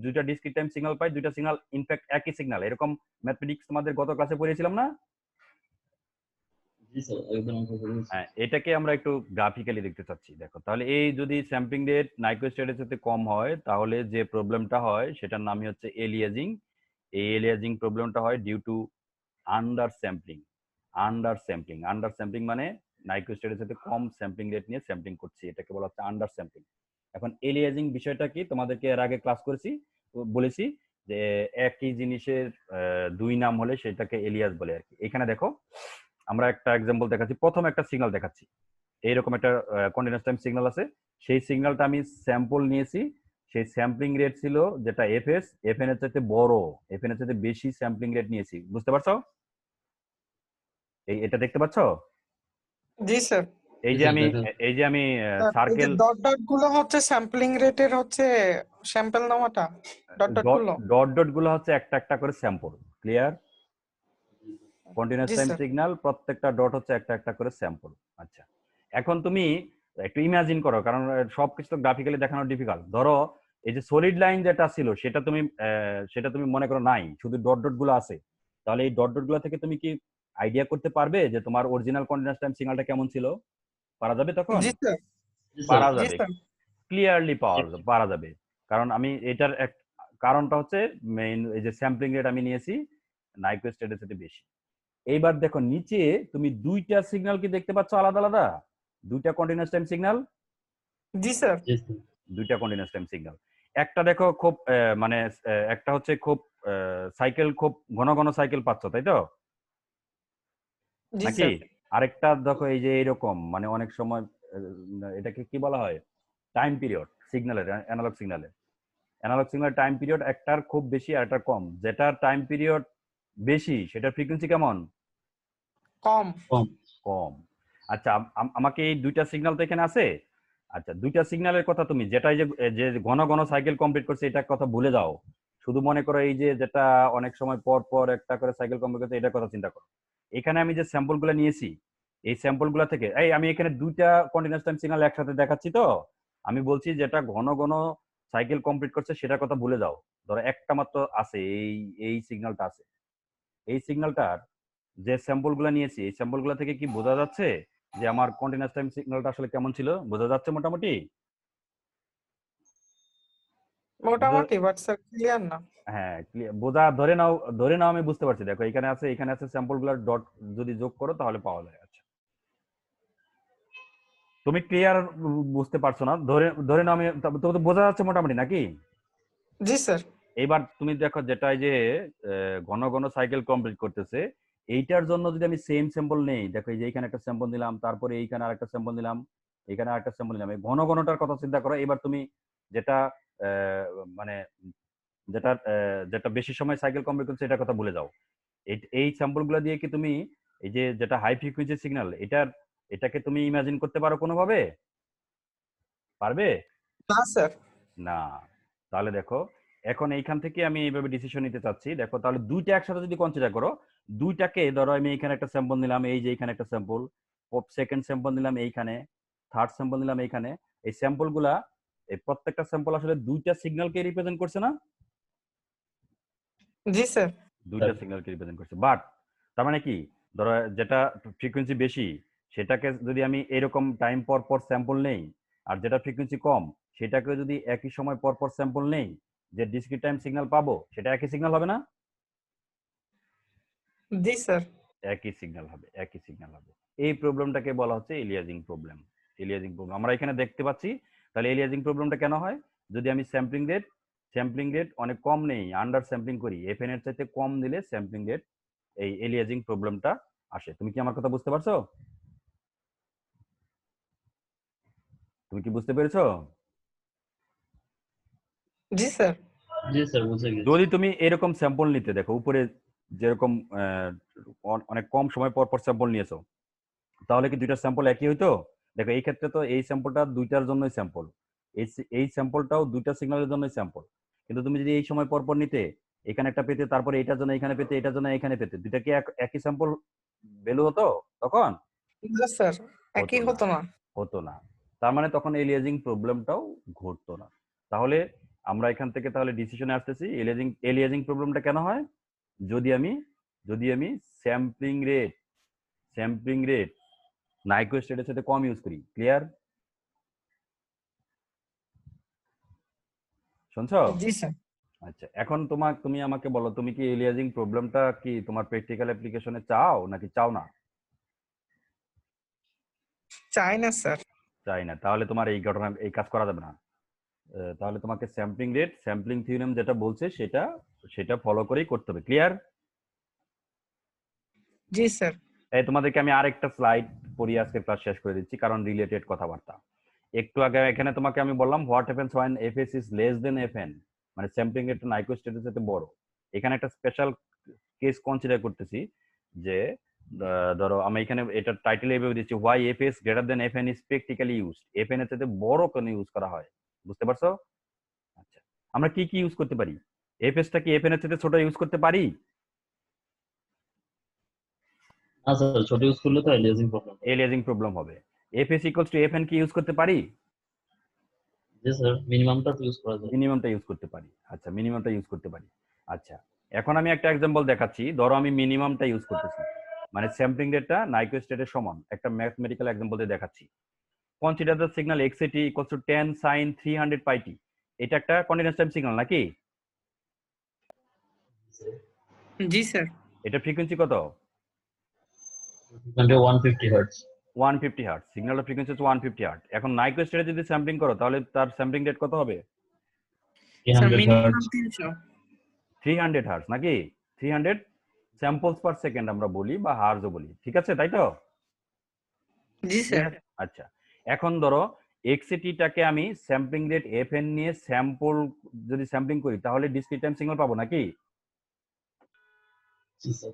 দুইটা ডিসক্রিট টাইম সিগন্যাল পাই, দুইটা সিগন্যাল ইনফ্যাক্ট একই সিগন্যাল, এরকম ম্যাথমেটিক্স তোমাদের গত ক্লাসে পড়িয়েছিলাম না? জি স্যার, একদম। হ্যাঁ, এটাকে আমরা একটু গ্রাফিক্যালি দেখতে চাচ্ছি। দেখো, তাহলে এই যদি স্যাম্পলিং রেট নাইকুইস্ট রেটের সাথে কম হয় তাহলে যে প্রবলেমটা হয় সেটার নামই হচ্ছে এলিয়াজিং। এই এলিয়াজিং প্রবলেমটা হয় due to under sampling. Under sampling মানে নাইকোস্টেটের সাথে কম স্যাম্পলিং রেট নিয়ে স্যাম্পলিং করছি, এটাকে বলা হচ্ছে আন্ডার স্যাম্পলিং। এখন এলিয়াজিং বিষয়টা কি তোমাদেরকে এর আগে ক্লাস করেছি, বলেছি যে একই জিনিসের দুই নাম হলে সেটাকে এলিয়াস বলে আর কি। এখানে দেখো আমরা একটা এক্সাম্পল দেখাচ্ছি, প্রথম একটা সিগন্যাল দেখাচ্ছি, এইরকম একটা কন্টিনিউয়াস টাইম সিগন্যাল আছে, সেই সিগন্যালটা আমি স্যাম্পল নিয়েছি, সেই স্যাম্পলিং রেট ছিল যেটা এফএস, এফএন এর চাইতে বড়, এফএন এর চাইতে বেশি স্যাম্পলিং রেট নিয়েছি, বুঝতে পারছো? এটা দেখতে পাচ্ছ? জি স্যার। এই যে আমি এই যে সার্কেল ডট ডট গুলো হচ্ছে স্যাম্পলিং রেটের হচ্ছে স্যাম্পল নামাটা, ডট ডট গুলো হচ্ছে একটা একটা করে স্যাম্পল। ক্লিয়ার? কন্টিনিউয়াস জি টাইম স্যার। সিগন্যাল প্রত্যেকটা ডট হচ্ছে একটা একটা করে স্যাম্পল। আচ্ছা, এখন তুমি একটু ইমাজিন করো, কারণ সবকিছু তো গ্রাফিক্যালি দেখানো ডিফিকাল্ট। ধরো এই যে সলিড লাইন যেটা ছিল সেটা তুমি মনে করো নাই, শুধু ডট ডট গুলো আছে, তাহলে এই ডট ডট গুলো থেকে তুমি কি আইডিয়া করতে পারবে যে তোমার অরিজিনাল কন্টিনিউয়াস টাইম সিগন্যালটা কেমন ছিল? পারা যাবে তখন? জি স্যার। পারা জি যাবে, স্যার। ক্লিয়ারলি পারা যাবে। কারণ আমি এটার এক কারণটা হচ্ছে মেইন এই যে স্যাম্পলিং রেট আমি নিয়েছি নাইকোস্টেটের সাথে বেশি। এইবার দেখো নিচে তুমি দুইটা সিগন্যাল কি দেখতে পাচ্ছ আলাদা আলাদা? দুইটা কন্টিনিউয়াস টাইম সিগন্যাল। জি স্যার। দুইটা কন্টিনিউয়াস টাইম সিগন্যাল। একটা দেখো খুব মানে একটা হচ্ছে খুব সাইকেল, খুব ঘন ঘন সাইকেল পাচ্ছ, তাই তো জি নাকি? স্যার। আরেকটা দেখো এই যে এরকম, মানে অনেক সময় এটাকে কি বলা হয়, টাইম পিরিয়ড সিগন্যালের, অ্যানালগ সিগন্যাল টাইম পিরিয়ড একটার খুব বেশি আর একটার কম। যেটার টাইম পিরিয়ড বেশি সেটার ফ্রিকোয়েন্সি কেমন? কম। কম। আচ্ছা, আমাকে এই দুইটা সিগন্যাল তো এখানে আছে। আচ্ছা, দুইটা সিগন্যালের কথা তুমি যেটা যে ঘন ঘন সাইকেল কমপ্লিট করছে এটার কথা ভুলে যাও, শুধু মনে করো এই যে যেটা অনেক সময় পর পর একটা করে সাইকেল কমপ্লিট করছে এটার কথা চিন্তা করো। এখানে আমি যে স্যাম্পল গুলো নিয়েছি, এই স্যাম্পল গুলা থেকে আমি এখানে দুইটা কন্টিনিউয়াস টাইম সিগন্যাল একসাথে দেখাচ্ছি, তো আমি বলছি যেটা ঘন ঘন সাইকেল কমপ্লিট করছে সেটার কথা ভুলে যাও। ধরো একটা মাত্র আছে, এই সিগন্যালটা আছে, এই সিগন্যালটার যে স্যাম্পল গুলা নিয়েছি এই স্যাম্পল গুলা থেকে কি বোঝা যাচ্ছে যে আমার কন্টিনিউয়াস টাইম সিগন্যালটা আসলে কেমন ছিল? বোঝা যাচ্ছে মোটামুটি? মোটামুটি, বাট স্যার ক্লিয়ার না। হ্যাঁ, বোঝা, ধরে নাও আমি বুঝতে পারছি। দেখো এখানে আছে স্যাম্পল গুলার ডট যদি যোগ করো তাহলে পাওয়া যায়। আচ্ছা, তুমি ক্লিয়ার বুঝতে পারছো না? ধরে নাও আমি, তো বোঝা যাচ্ছে মোটামুটি নাকি? জি স্যার। এবার তুমি দেখো যেটা যে ঘন ঘন সাইকেল কমপ্লিট করতেছে, এইটার জন্য যদি আমি সেম স্যাম্পল নেই, দেখো এই যে এইখানে একটা স্যাম্পল দিলাম, তারপরে এইখানে আরেকটা স্যাম্পল দিলাম, এখানে আরেকটা স্যাম্পল দিলাম, এই ঘন ঘনটার কথা চিন্তা করো। এবার তুমি যেটা মানে যেটা বেশি সময় সাইকেল কমপ্লিট করছে এটার কথা ভুলে যাও। এই স্যাম্পল গুলো দিয়ে কি তুমি এই যে যেটা হাই ফ্রিকোয়েন্সি সিগন্যাল এটাকে তুমি ইমাজিন করতে পারো কোনোভাবে? পারবে না স্যার। না। তাহলে দেখো এখন এইখান থেকে আমি এইভাবে ডিসিশন নিতে চাচ্ছি। দেখো তাহলে দুইটা একসাথে যদি কনসিডার করো, দুইটাকে ধরো আমি এখানে একটা স্যাম্পল নিলাম, এই যে এখানে একটা স্যাম্পল, সেকেন্ড স্যাম্পল নিলাম এইখানে, থার্ড স্যাম্পল নিলাম এইখানে, এই স্যাম্পল গুলা এই প্রত্যেকটা স্যাম্পল আসলে দুইটা সিগন্যালকে রিপ্রেজেন্ট করছে না? জি স্যার। দুইটা সিগন্যালকে রিপ্রেজেন্ট করছে। বাট তার মানে কি, ধরো যেটা ফ্রিকোয়েন্সি বেশি সেটাকে যদি আমি এরকম টাইম পর পর স্যাম্পল নেই, আর যেটা ফ্রিকোয়েন্সি কম সেটাকে যদি একই সময় পর পর স্যাম্পল নেই, যে ডিসক্রিট টাইম সিগন্যাল পাবো সেটা একই সিগন্যাল হবে না? জি স্যার। একই সিগন্যাল হবে, একই সিগন্যাল হবে। এই প্রবলেমটাকে বলা হচ্ছে এলিয়াজিং প্রবলেম। আমরা এখানে দেখতে পাচ্ছি। তাহলে এলিয়াজিং প্রবলেমটা কেন হয়? যদি আমি স্যাম্পলিং রেট অনেক কম নেই, আন্ডার স্যাম্পলিং করি, এফএন এর চাইতে কম দিলে স্যাম্পলিং রেট এই এলিয়াজিং প্রবলেমটা আসে। তুমি কি আমার কথা বুঝতে পারছো? তুমি কি বুঝতে পেরেছো? জি স্যার। বুঝে গেছি। যদি তুমি এরকম স্যাম্পল নিতে, দেখো উপরে যেরকম অনেক কম সময় পর পর স্যাম্পল নিয়েছো, তাহলে কি দুইটা স্যাম্পল একই হইতো? দেখো এই ক্ষেত্রে তো এই স্যাম্পলটা দুইটার জন্যই স্যাম্পল, এই স্যাম্পলটাও দুইটা সিগন্যালের জন্যই স্যাম্পল। কিন্তু তুমি যদি এই সময় পর পর নিতে, এখানে একটা পেতে, তারপরে এটার জন্য এখানে পেতে, এটার জন্য এখানে পেতে, দুইটা কি একই স্যাম্পল ভ্যালু হতো তখন? না স্যার, হতো একই না, হতো না। হতো না। তার মানে তখন এলিয়াজিং প্রবলেমটাও ঘটতো না। তাহলে আমরা এখান থেকে তাহলে ডিসিশনে আসতেছি এলিয়াজিং প্রবলেমটা কেন হয়? যদি আমি স্যাম্পলিং রেট নাইকোস্টেটের সাথে কম ইউজ করি। ক্লিয়ার? শুনছো? জি স্যার। আচ্ছা, এখন তুমি আমাকে বলো, তুমি কি এলিয়াজিং প্রবলেমটা কি তোমার প্র্যাকটিক্যাল অ্যাপ্লিকেশনে চাও নাকি চাও না? চাই না স্যার। চাই না, তাহলে তোমার এই ঘটনা এই কাজ করা যাবে না। তাহলে তোমাকে স্যাম্পলিং রেট, স্যাম্পলিং থিওরেম যেটা বলছে সেটা সেটা ফলো করেই করতে হবে। ক্লিয়ার? জি স্যার। এই তোমাদেরকে আমি আরেকটা স্লাইড পড়িয়ে আজকে ক্লাস শেষ করে দিচ্ছি, কারণ রিলেটেড কথাবার্তা। একটু আগে এখানে তোমাকে আমি বললাম what happens when FS is less than FN, মানে স্যাম্পলিং রেটটা নাইকোস্টেটের সাথে বড়। এখানে একটা স্পেশাল কেস কনসিডার করতেছি যে ধরো আমি এখানে এটা টাইটেল এভাবে দিচ্ছি, why FS greater than FN is practically used. FN এর সাথে বড় কেন ইউজ করা হয়, বুঝতে পারছো? আচ্ছা, আমরা কি কি ইউজ করতে পারি? এফএসটা কি এফএন এর সাথে ছোট ইউজ করতে পারি? না স্যার, ছোট ইউজ করলে তো এলিয়াজিং প্রবলেম। এলিয়াজিং প্রবলেম হবে। এফএস ইকুয়ালস টু এফএন কি ইউজ করতে পারি? জি স্যার, মিনিমামটা তো ইউজ করা যায়। মিনিমামটা ইউজ করতে পারি। আচ্ছা, মিনিমামটা ইউজ করতে পারি। আচ্ছা, এখন আমি একটা এক্সাম্পল দেখাচ্ছি। ধরো আমি মিনিমামটা ইউজ করতেছি, মানে স্যাম্পলিং রেটটা নাইকোস্টেটের সমান। একটা ম্যাথমেটিক্যাল এক্সাম্পল দিয়ে দেখাচ্ছি। Consider the signal x a t equals to 10 sin 300 pi t। এটা একটা কন্টিনিউয়াস টাইম সিগন্যাল নাকি? জি স্যার। এটা ফ্রিকোয়েন্সি কত? 150 হার্টজ। 150 হার্টজ। সিগন্যালের ফ্রিকোয়েন্সি হচ্ছে 150 হার্টজ। এখন নাইকোস্টেটে যদি স্যাম্পলিং করো তাহলে তার স্যাম্পলিং রেট কত হবে? 300 হার্টজ। 300 হার্টজ নাকি? 300 স্যাম্পলস পার সেকেন্ড আমরা বলি বা হার্জও বলি, ঠিক আছে? তাই তো? জি স্যার। আচ্ছা, এখন ধরো এক্সএটিটাকে আমি স্যাম্পলিং রেট এফএন নিয়ে স্যাম্পল যদি স্যাম্পলিং করি তাহলে ডিসক্রিট টাইম সিগন্যাল পাবো নাকি? জি স্যার।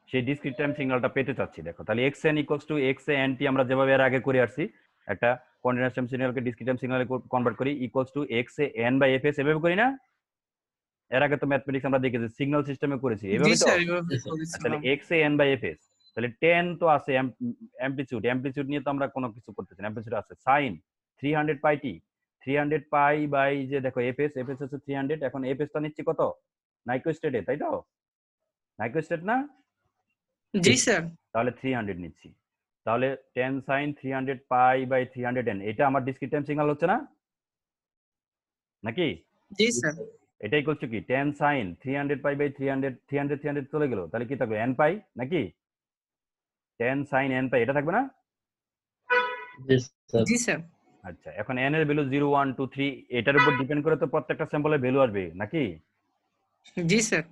সেই ডিসক্রিট টাইম সিগন্যালটা পেতে চাচ্ছি। দেখো তাহলে xn ইকুয়ালস টু xant আমরা যেভাবে এর আগে করে আসছি, একটা কন্টিনিউয়াস টাইম সিগন্যালকে ডিসক্রিট টাইম সিগন্যালে কনভার্ট করি, ইকুয়ালস টু xan/fs এভাবে করি না? এর আগে তো ম্যাথমেটিক্স আমরা দেখেছি, সিগন্যাল সিস্টেমে করেছি জি এভাবে তো। স্যার, এভাবে তাহলে করেছিলাম। xan/fs, তাহলে 10 তো আছে, অ্যামপ্লিটিউড, অ্যামপ্লিটিউড নিয়ে তো আমরা কোনো কিছু করতেছি না, অ্যামপ্লিটিউড আছে। sin 300 pi t, 300 pi by যে দেখো fs, fs হচ্ছে 300। এখন fs টা নিচ্ছি কত? নাইকোস্টেটে, তাই তো? নাইকোস্টেট না? জি স্যার। তাহলে 300 নিচ্ছি। তাহলে 10 sin 300 pi বাই 300n, এটা আমার ডিসক্রিট টাইম সিগন্যাল হচ্ছে না নাকি? জি স্যার। এটা ইকুয়াল টু কি? 10 sin 300 pi বাই 300, 300 300 চলে গেল, তাহলে কি থাকবে? n পাই নাকি? 10 sin n পাই, এটা থাকবে না? জি স্যার। জি স্যার। আচ্ছা, এখন n এর ভ্যালু 0 1 2 3 এটার উপর ডিপেন্ড করে তো প্রত্যেকটা স্যাম্পলের ভ্যালু আসবে নাকি? জি স্যার।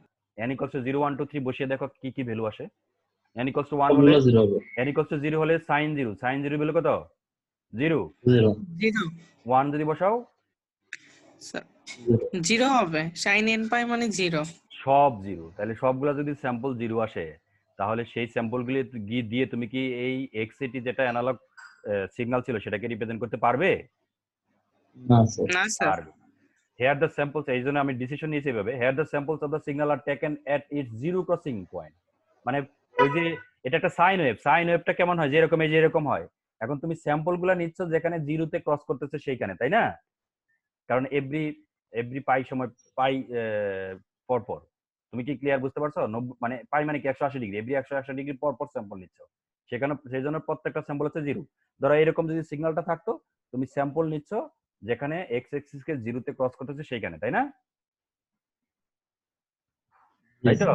n ইকুয়ালস টু 0 1 2 3 বসিয়ে দেখো কি কি ভ্যালু আসে। n ইকুয়ালস টু 1 হলে, জিরো হবে। n ইকুয়ালস টু 0 হলে sin 0, sin 0 ভ্যালু কত? 0। জিরো। 1 যদি বসাও স্যার জিরো। 0 হবে। sin n পাই মানে 0। সব 0। তাহলে সবগুলা যদি স্যাম্পল 0 আসে তাহলে সেই স্যাম্পলগুলি দিয়ে তুমি কি এই xct যেটা অ্যানালগ সিগন্যাল ছিল সেটাকে রিপ্রেজেন্ট করতে পারবে? না স্যার। না স্যার। পারবে। হেয়ার দ্য স্যাম্পলস, এই জন্য আমি ডিসিশন নিয়েছি এভাবে, here the samples of the signal R taken at its zero crossing point. মানে ওই যে এটা একটা সাইন ওয়েভ, সাইন ওয়েভটা কেমন হয়? যেরকম এই যে এরকম হয়। এখন তুমি স্যাম্পল গুলা নিচ্ছ যেখানে জিরোতে ক্রস করতেছে সেইখানে, তাই না? কারণ এভরি পাই সময় পাই পর পর। তুমি কি ক্লিয়ার বুঝতে পারছো? মানে পাই মানে কি 180 ডিগ্রি, এভরি 180 ডিগ্রি পর পর স্যাম্পল নিচ্ছ, সেখানে সেই জন্য প্রত্যেকটা স্যাম্পল হচ্ছে 0। ধরো এরকম যদি সিগন্যালটা থাকতো, তুমি স্যাম্পল নিচ্ছ যেখানে এক্স এক্সিস কে 0 তে ক্রস করতেছে সেইখানে, তাই না? তাই তো?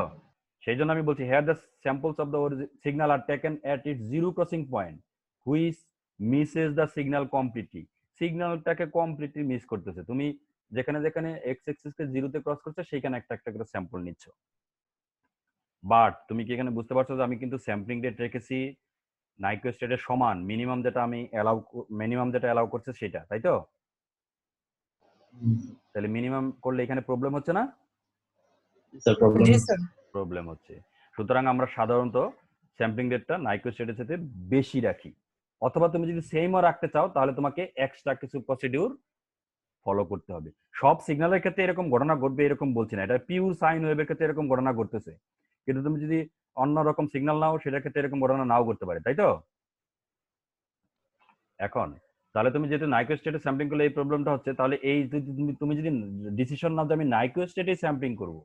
সেই জন্য আমি বলছি here the samples of the signal R taken at its zero crossing point which misses the signal completely. সিগন্যালটাকে কমপ্লিটলি মিস করতেছে। তুমি যেখানে যেখানে এক্স এক্সিস কে 0 তে ক্রস করছে সেইখানে একটা একটা করে স্যাম্পল নিচ্ছ। বাট তুমি কি এখানে বুঝতে পারছো যে আমি কিন্তু স্যাম্পলিং রেট রেখেছি নাইকোস্টেটের সমান, মিনিমাম যেটা আমি মিনিমাম যেটা অ্যালাউ করছে সেটা, তাই তো? তাহলে মিনিমাম করলে এখানে প্রবলেম হচ্ছে না? জি স্যার। প্রবলেম হচ্ছে। সুতরাং আমরা সাধারণত স্যাম্পলিং রেটটা নাইকোস্টেটের সাথে বেশি রাখি, অথবা তুমি যদি সেমও রাখতে চাও তাহলে তোমাকে এক্সট্রা কিছু প্রসিডিউর ফলো করতে হবে। সব সিগন্যালের ক্ষেত্রে এরকম ঘটনা ঘটবে এরকম বলছি না, এটা পিওর সাইন ওয়েভের ক্ষেত্রে এরকম ঘটনা ঘটতেছে, কিন্তু তুমি যদি অন্য রকম সিগন্যাল নাও সেটার ক্ষেত্রে এরকম ঘটনা নাও করতে পারে, তাই তো? এখন তাহলে তুমি যেহেতু নাইকোস্টেটে স্যাম্পলিং করলে এই প্রবলেমটা হচ্ছে, তাহলে এই তুমি যদি ডিসিশন নাও যে আমি নাইকোস্টেটে স্যাম্পলিং করব,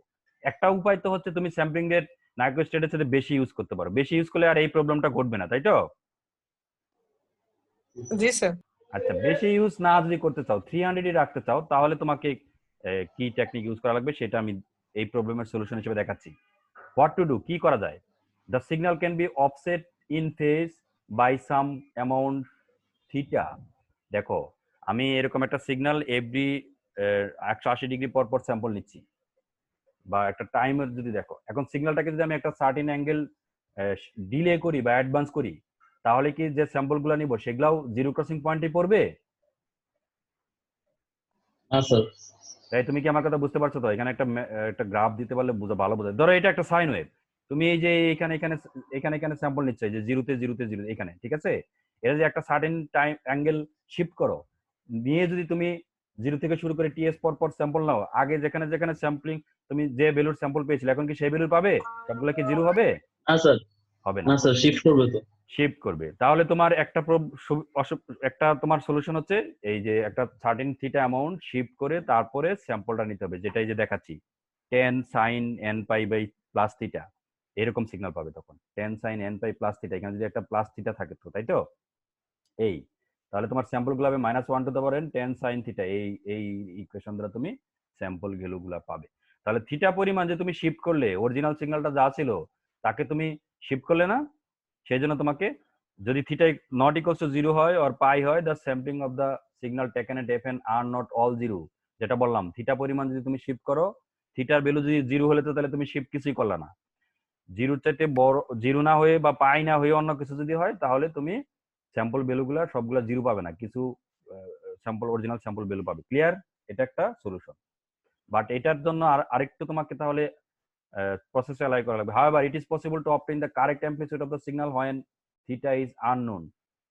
একটা উপায় তো হচ্ছে তুমি স্যাম্পলিং রেট নাইকোস্টেটের সাথে বেশি ইউজ করতে পারো। বেশি ইউজ করলে আর এই প্রবলেমটা ঘটবে না, তাই তো? জি স্যার। আচ্ছা, বেশি ইউজ না যদি করতে চাও, 300 রাখতে চাও, তাহলে তোমাকে কি টেকনিক ইউজ করা লাগবে সেটা আমি এই প্রবলেমের সলিউশন হিসেবে দেখাচ্ছি। হোয়াট টু ডু, কি করা যায়? The signal can be offset in phase by some amount theta, দেখো আমি এরকম একটা সিগন্যাল এভরি 180 ডিগ্রি পর পর স্যাম্পল নিচ্ছি, বা একটা টাইমের যদি দেখো, এখন সিগন্যালটাকে যদি আমি একটা সার্টেন অ্যাঙ্গেল ডিলে করি বা অ্যাডভান্স করি, তাহলে কি যে স্যাম্পলগুলো নিব সেগুলাও জিরো ক্রসিং পয়েন্টে পড়বে? হ্যাঁ স্যার। তাই তুমি কি আমার কথা বুঝতে পারছো? তো এখানে একটা গ্রাফ দিতে পারলে ভালো বোঝা। ধরো এটা একটা সাইন ওয়েভ, তুমি এই যে এখানে এখানে এখানে এখানে স্যাম্পল নিচ্ছ, এই যে জিরোতে জিরোতে জিরো এখানে, ঠিক আছে? এটা যে একটা সার্টেন টাইম অ্যাঙ্গেল শিফট করো, নিয়ে যদি তুমি জিরো থেকে শুরু করে টিএস পর পর স্যাম্পল নাও, আগে যেখানে যেখানে স্যাম্পলিং তুমি যে ভ্যালুর স্যাম্পল পেয়েছিলে, এখন কি সেই ভ্যালুর পাবে? সবগুলো কি জিরো হবে? না স্যার, হবে না, না স্যার, শিফট করবে তো। শিফট করবে। তাহলে তোমার একটা তোমার সলিউশন হচ্ছে এই যে একটা সার্টেন থিটা অ্যামাউন্ট শিফট করে তারপরে স্যাম্পলটা নিতে হবে, যেটা এই যে দেখাচ্ছি 10 sin n pi by plus theta, এরকম সিগন্যাল পাবে তখন 10 sin n pi plus theta. এখানে যদি একটা প্লাস থিটা থাকে তো, তাই তো? এই তাহলে তোমার স্যাম্পল গুলো হবে -1 to the power n 10 sin theta. এই ইকুয়েশন দ্বারা তুমি স্যাম্পল ভ্যালুগুলো পাবে। তাহলে থিটা পরিমাণ যে তুমি শিফট করলে, অরিজিনাল সিগন্যালটা যা ছিল তাকে তুমি শিফট করলে না, সেই জন্য তোমাকে যদি থিটা নট ইকুয়ালস টু 0 হয় অর পাই হয়, the sampling of the signal taken at fn are not all 0। যেটা বললাম, থিটা পরিমাণ যদি তুমি শিফট করো, থিটার ভ্যালু যদি 0 হলে তো তাহলে তুমি শিফট কিছুই করলা না। 0 চাইতে বড় 0 না হয়ে বা পাই না হয়ে অন্য কিছু যদি হয়, তাহলে তুমি স্যাম্পল ভ্যালুগুলো সবগুলা 0 পাবে না, কিছু স্যাম্পল অরিজিনাল স্যাম্পল ভ্যালু পাবে। ক্লিয়ার? এটা একটা সলিউশন। বাট এটার জন্য আরেকটু তোমাকে তাহলে process apply করা লাগবে। However, it is possible to obtain the correct amplitude of the signal when theta is unknown.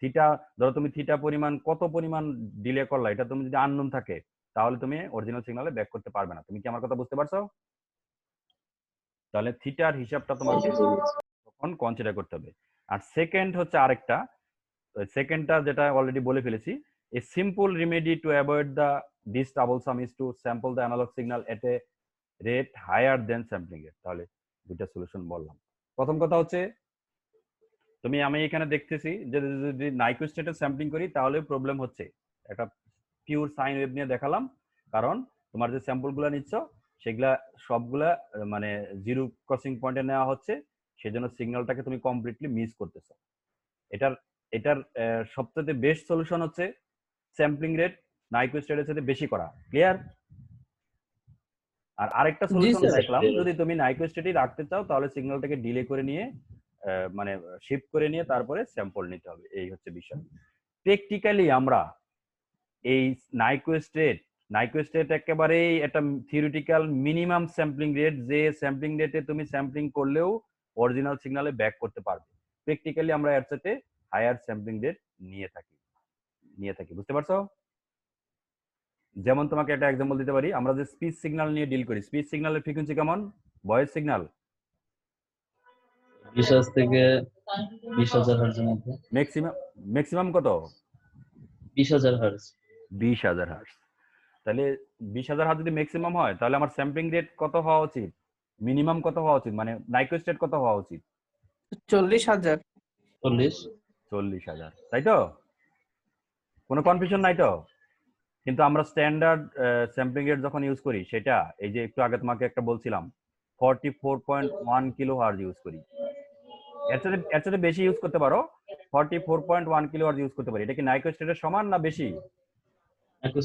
Theta, ধরো তুমি থিটা পরিমাণ কত পরিমাণ ডিলে করলা, এটা তুমি যদি আননোন থাকে, তাহলে তুমি অরিজিনাল সিগন্যালে ব্যাক করতে পারবে না। তুমি কি আমার কথা বুঝতে পারছো? তাহলে থিটার হিসাবটা তোমাকে তখন কনসিডার করতে হবে। আর সেকেন্ড হচ্ছে আরেকটা, সেকেন্ডটা যেটা অলরেডি বলে ফেলেছি, a simple remedy to avoid the this troublesome is to sample the analogue signal at a rate higher than sampling rate. তাহলে দুইটা সলিউশন বললাম। প্রথম কথা হচ্ছে, আমি এখানে দেখতেছি যে যদি নাইকুইস্টেটে স্যাম্পলিং করি তাহলে প্রবলেম হচ্ছে। একটা পিওর সাইন ওয়েভ নিয়ে দেখালাম, কারণ তোমার যে স্যাম্পলগুলো নিচ্ছ সেগুলা সবগুলা মানে জিরো ক্রসিং পয়েন্টে নেওয়া হচ্ছে, সেজন্য সিগন্যালটাকে তুমি কমপ্লিটলি মিস করতেছো। এটার এটার সবচেয়ে বেস্ট সলিউশন হচ্ছে স্যাম্পলিং রেট নাইকুইস্টেটের সাথে বেশি করা। ক্লিয়ার? আর আরেকটা সলিউশন স্যার। দেখলাম, যদি তুমি নাইকুইস্টেটই রাখতে চাও তাহলে সিগন্যালটাকে ডিলে করে নিয়ে মানে শিফট করে নিয়ে তারপরে স্যাম্পল নিতে হবে। এই হচ্ছে বিষয়। প্র্যাকটিক্যালি আমরা এই নাইকুইস্টেট একেবারেই একটা থিওরিটিক্যাল মিনিমাম স্যাম্পলিং রেট, যে স্যাম্পলিং রেটে তুমি স্যাম্পলিং করলেও অরিজিনাল সিগন্যালে ব্যাক করতে পারবে। প্র্যাকটিক্যালি আমরা এর সাথে হায়ার স্যাম্পলিং রেট নিয়ে থাকি। বুঝতে পারছো? যেমন তোমাকে একটা এক্সাম্পল দিতে পারি, আমরা যে স্পিচ সিগন্যাল নিয়ে ডিল করি, স্পিচ সিগন্যালের ফ্রিকোয়েন্সি কেমন? ভয়েস সিগন্যাল 20,000 থেকে 20,000 হার্টজের মধ্যে। ম্যাক্সিমাম কত? 20,000 হার্টজ। 20,000 হার্টজ। তাহলে 20,000 হার্টজ যদি ম্যাক্সিমাম হয়, তাহলে আমার স্যাম্পলিং রেট কত হওয়া উচিত? মিনিমাম কত হওয়া উচিত? মানে নাইকুইস্টেট কত হওয়া উচিত? 40,000। 40,000, তাই তো? কোনো কনফিউশন নাই তো? কিন্তু আমরা স্ট্যান্ডার্ড স্যাম্পলিং রেট যখন ইউজ করি, সেটা এই যে একটু আগে তোমাকে একটা বলছিলাম 44.1 কিলো হার্জ ইউজ করি। এর সাথে বেশি ইউজ করতে পারো, 44.1 কিলো হার্জ ইউজ করতে পারি। এটা কি নাইকুইস্টেটের সমান না বেশি? একটু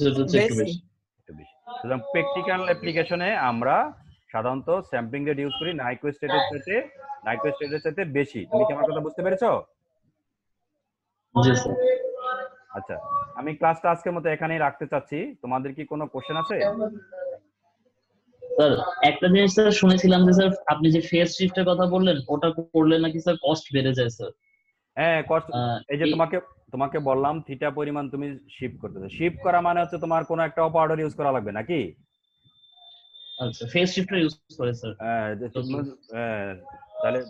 বেশি। একটু বেশি। সুতরাং প্র্যাকটিক্যাল অ্যাপ্লিকেশনে আমরা সাধারণত স্যাম্পলিং রেট ইউজ করি নাইকুইস্টেটের সাথে বেশি। তুমি কি আমার কথা বুঝতে পেরেছো? জি স্যার। আচ্ছা, আমি ক্লাসটা আজকের মতো এখানেই রাখতে চাচ্ছি। তোমাদের কি কোনো কোশ্চেন আছে? স্যার একটা জিনিস স্যার শুনেছিলাম যে স্যার আপনি যে ফেজ শিফটের কথা বললেন, ওটা করলে নাকি স্যার কস্ট বেড়ে যায় স্যার। হ্যাঁ, কস্ট। এই যে তোমাকে বললাম থিটা পরিমাণ তুমি শিফট করতেছো। শিফট করা মানে হচ্ছে তোমার কোনো একটা অপারেটর ইউজ করা লাগবে নাকি? আচ্ছা, ফেজ শিফটার ইউজ করে স্যার। তাহলে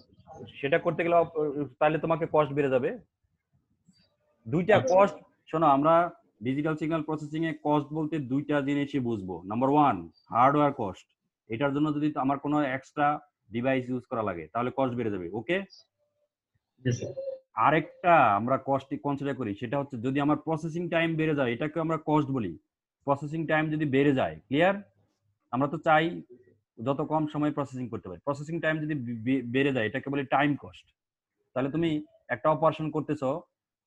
সেটা করতে গেলে তাহলে তোমাকে কস্ট বেড়ে যাবে। দুইটা কস্ট, শোনো, আমরা ডিজিটাল সিগন্যাল প্রসেসিং এ কস্ট বলতে দুইটা জিনিসই বুঝবো। Number 1, hardware cost. এটার জন্য যদি আমার কোনো এক্সট্রা ডিভাইস ইউজ করা লাগে তাহলে কস্ট বেড়ে যাবে। ওকে? আরেকটা আমরা কস্ট কনসিডার করি, সেটা হচ্ছে যদি আমার প্রসেসিং টাইম বেড়ে যায়, এটাকে আমরা কস্ট বলি। প্রসেসিং টাইম যদি বেড়ে যায়, ক্লিয়ার? আমরা তো চাই যত কম সময় প্রসেসিং করতে পারি। প্রসেসিং টাইম যদি বেড়ে যায়, এটাকে বলি টাইম কস্ট। তাহলে তুমি একটা অপারেশন করতেছো,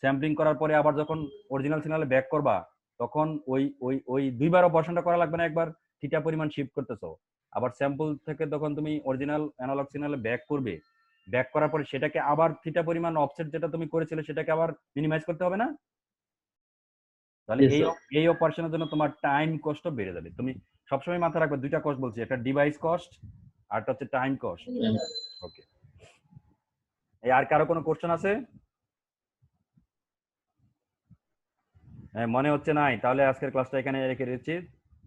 স্যাম্পলিং করার পরে আবার যখন অরিজিনাল সিগনালে ব্যাক করবা তখন ওই ওই ওই দুইবার অপারেশনটা করা লাগবে না, একবার থিটা পরিমাণ শিফট করতেছো, আবার স্যাম্পল থেকে তখন তুমি অরিজিনাল অ্যানালগ সিগনালে ব্যাক করবে, ব্যাক করার পরে সেটাকে আবার থিটা পরিমাণ অফসেট যেটা তুমি করেছিলে সেটাকে আবার মিনিমাইজ করতে হবে না? তাহলে Yes, এই sir. এই অপারেশনের জন্য তোমার টাইম কষ্ট বেড়ে যাবে। তুমি সবসময় মাথায় রাখবে দুইটা কস্ট বলছি, একটা ডিভাইস কস্ট আর একটা হচ্ছে টাইম কস্ট। ওকে, এই আর কারো কোনো কোশ্চেন আছে? মনে হচ্ছে নাই, তাহলে আজকের ক্লাসটা এখানে রেখে দিচ্ছি।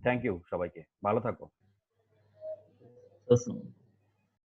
থ্যাংক ইউ সবাইকে, ভালো থাকো। Awesome.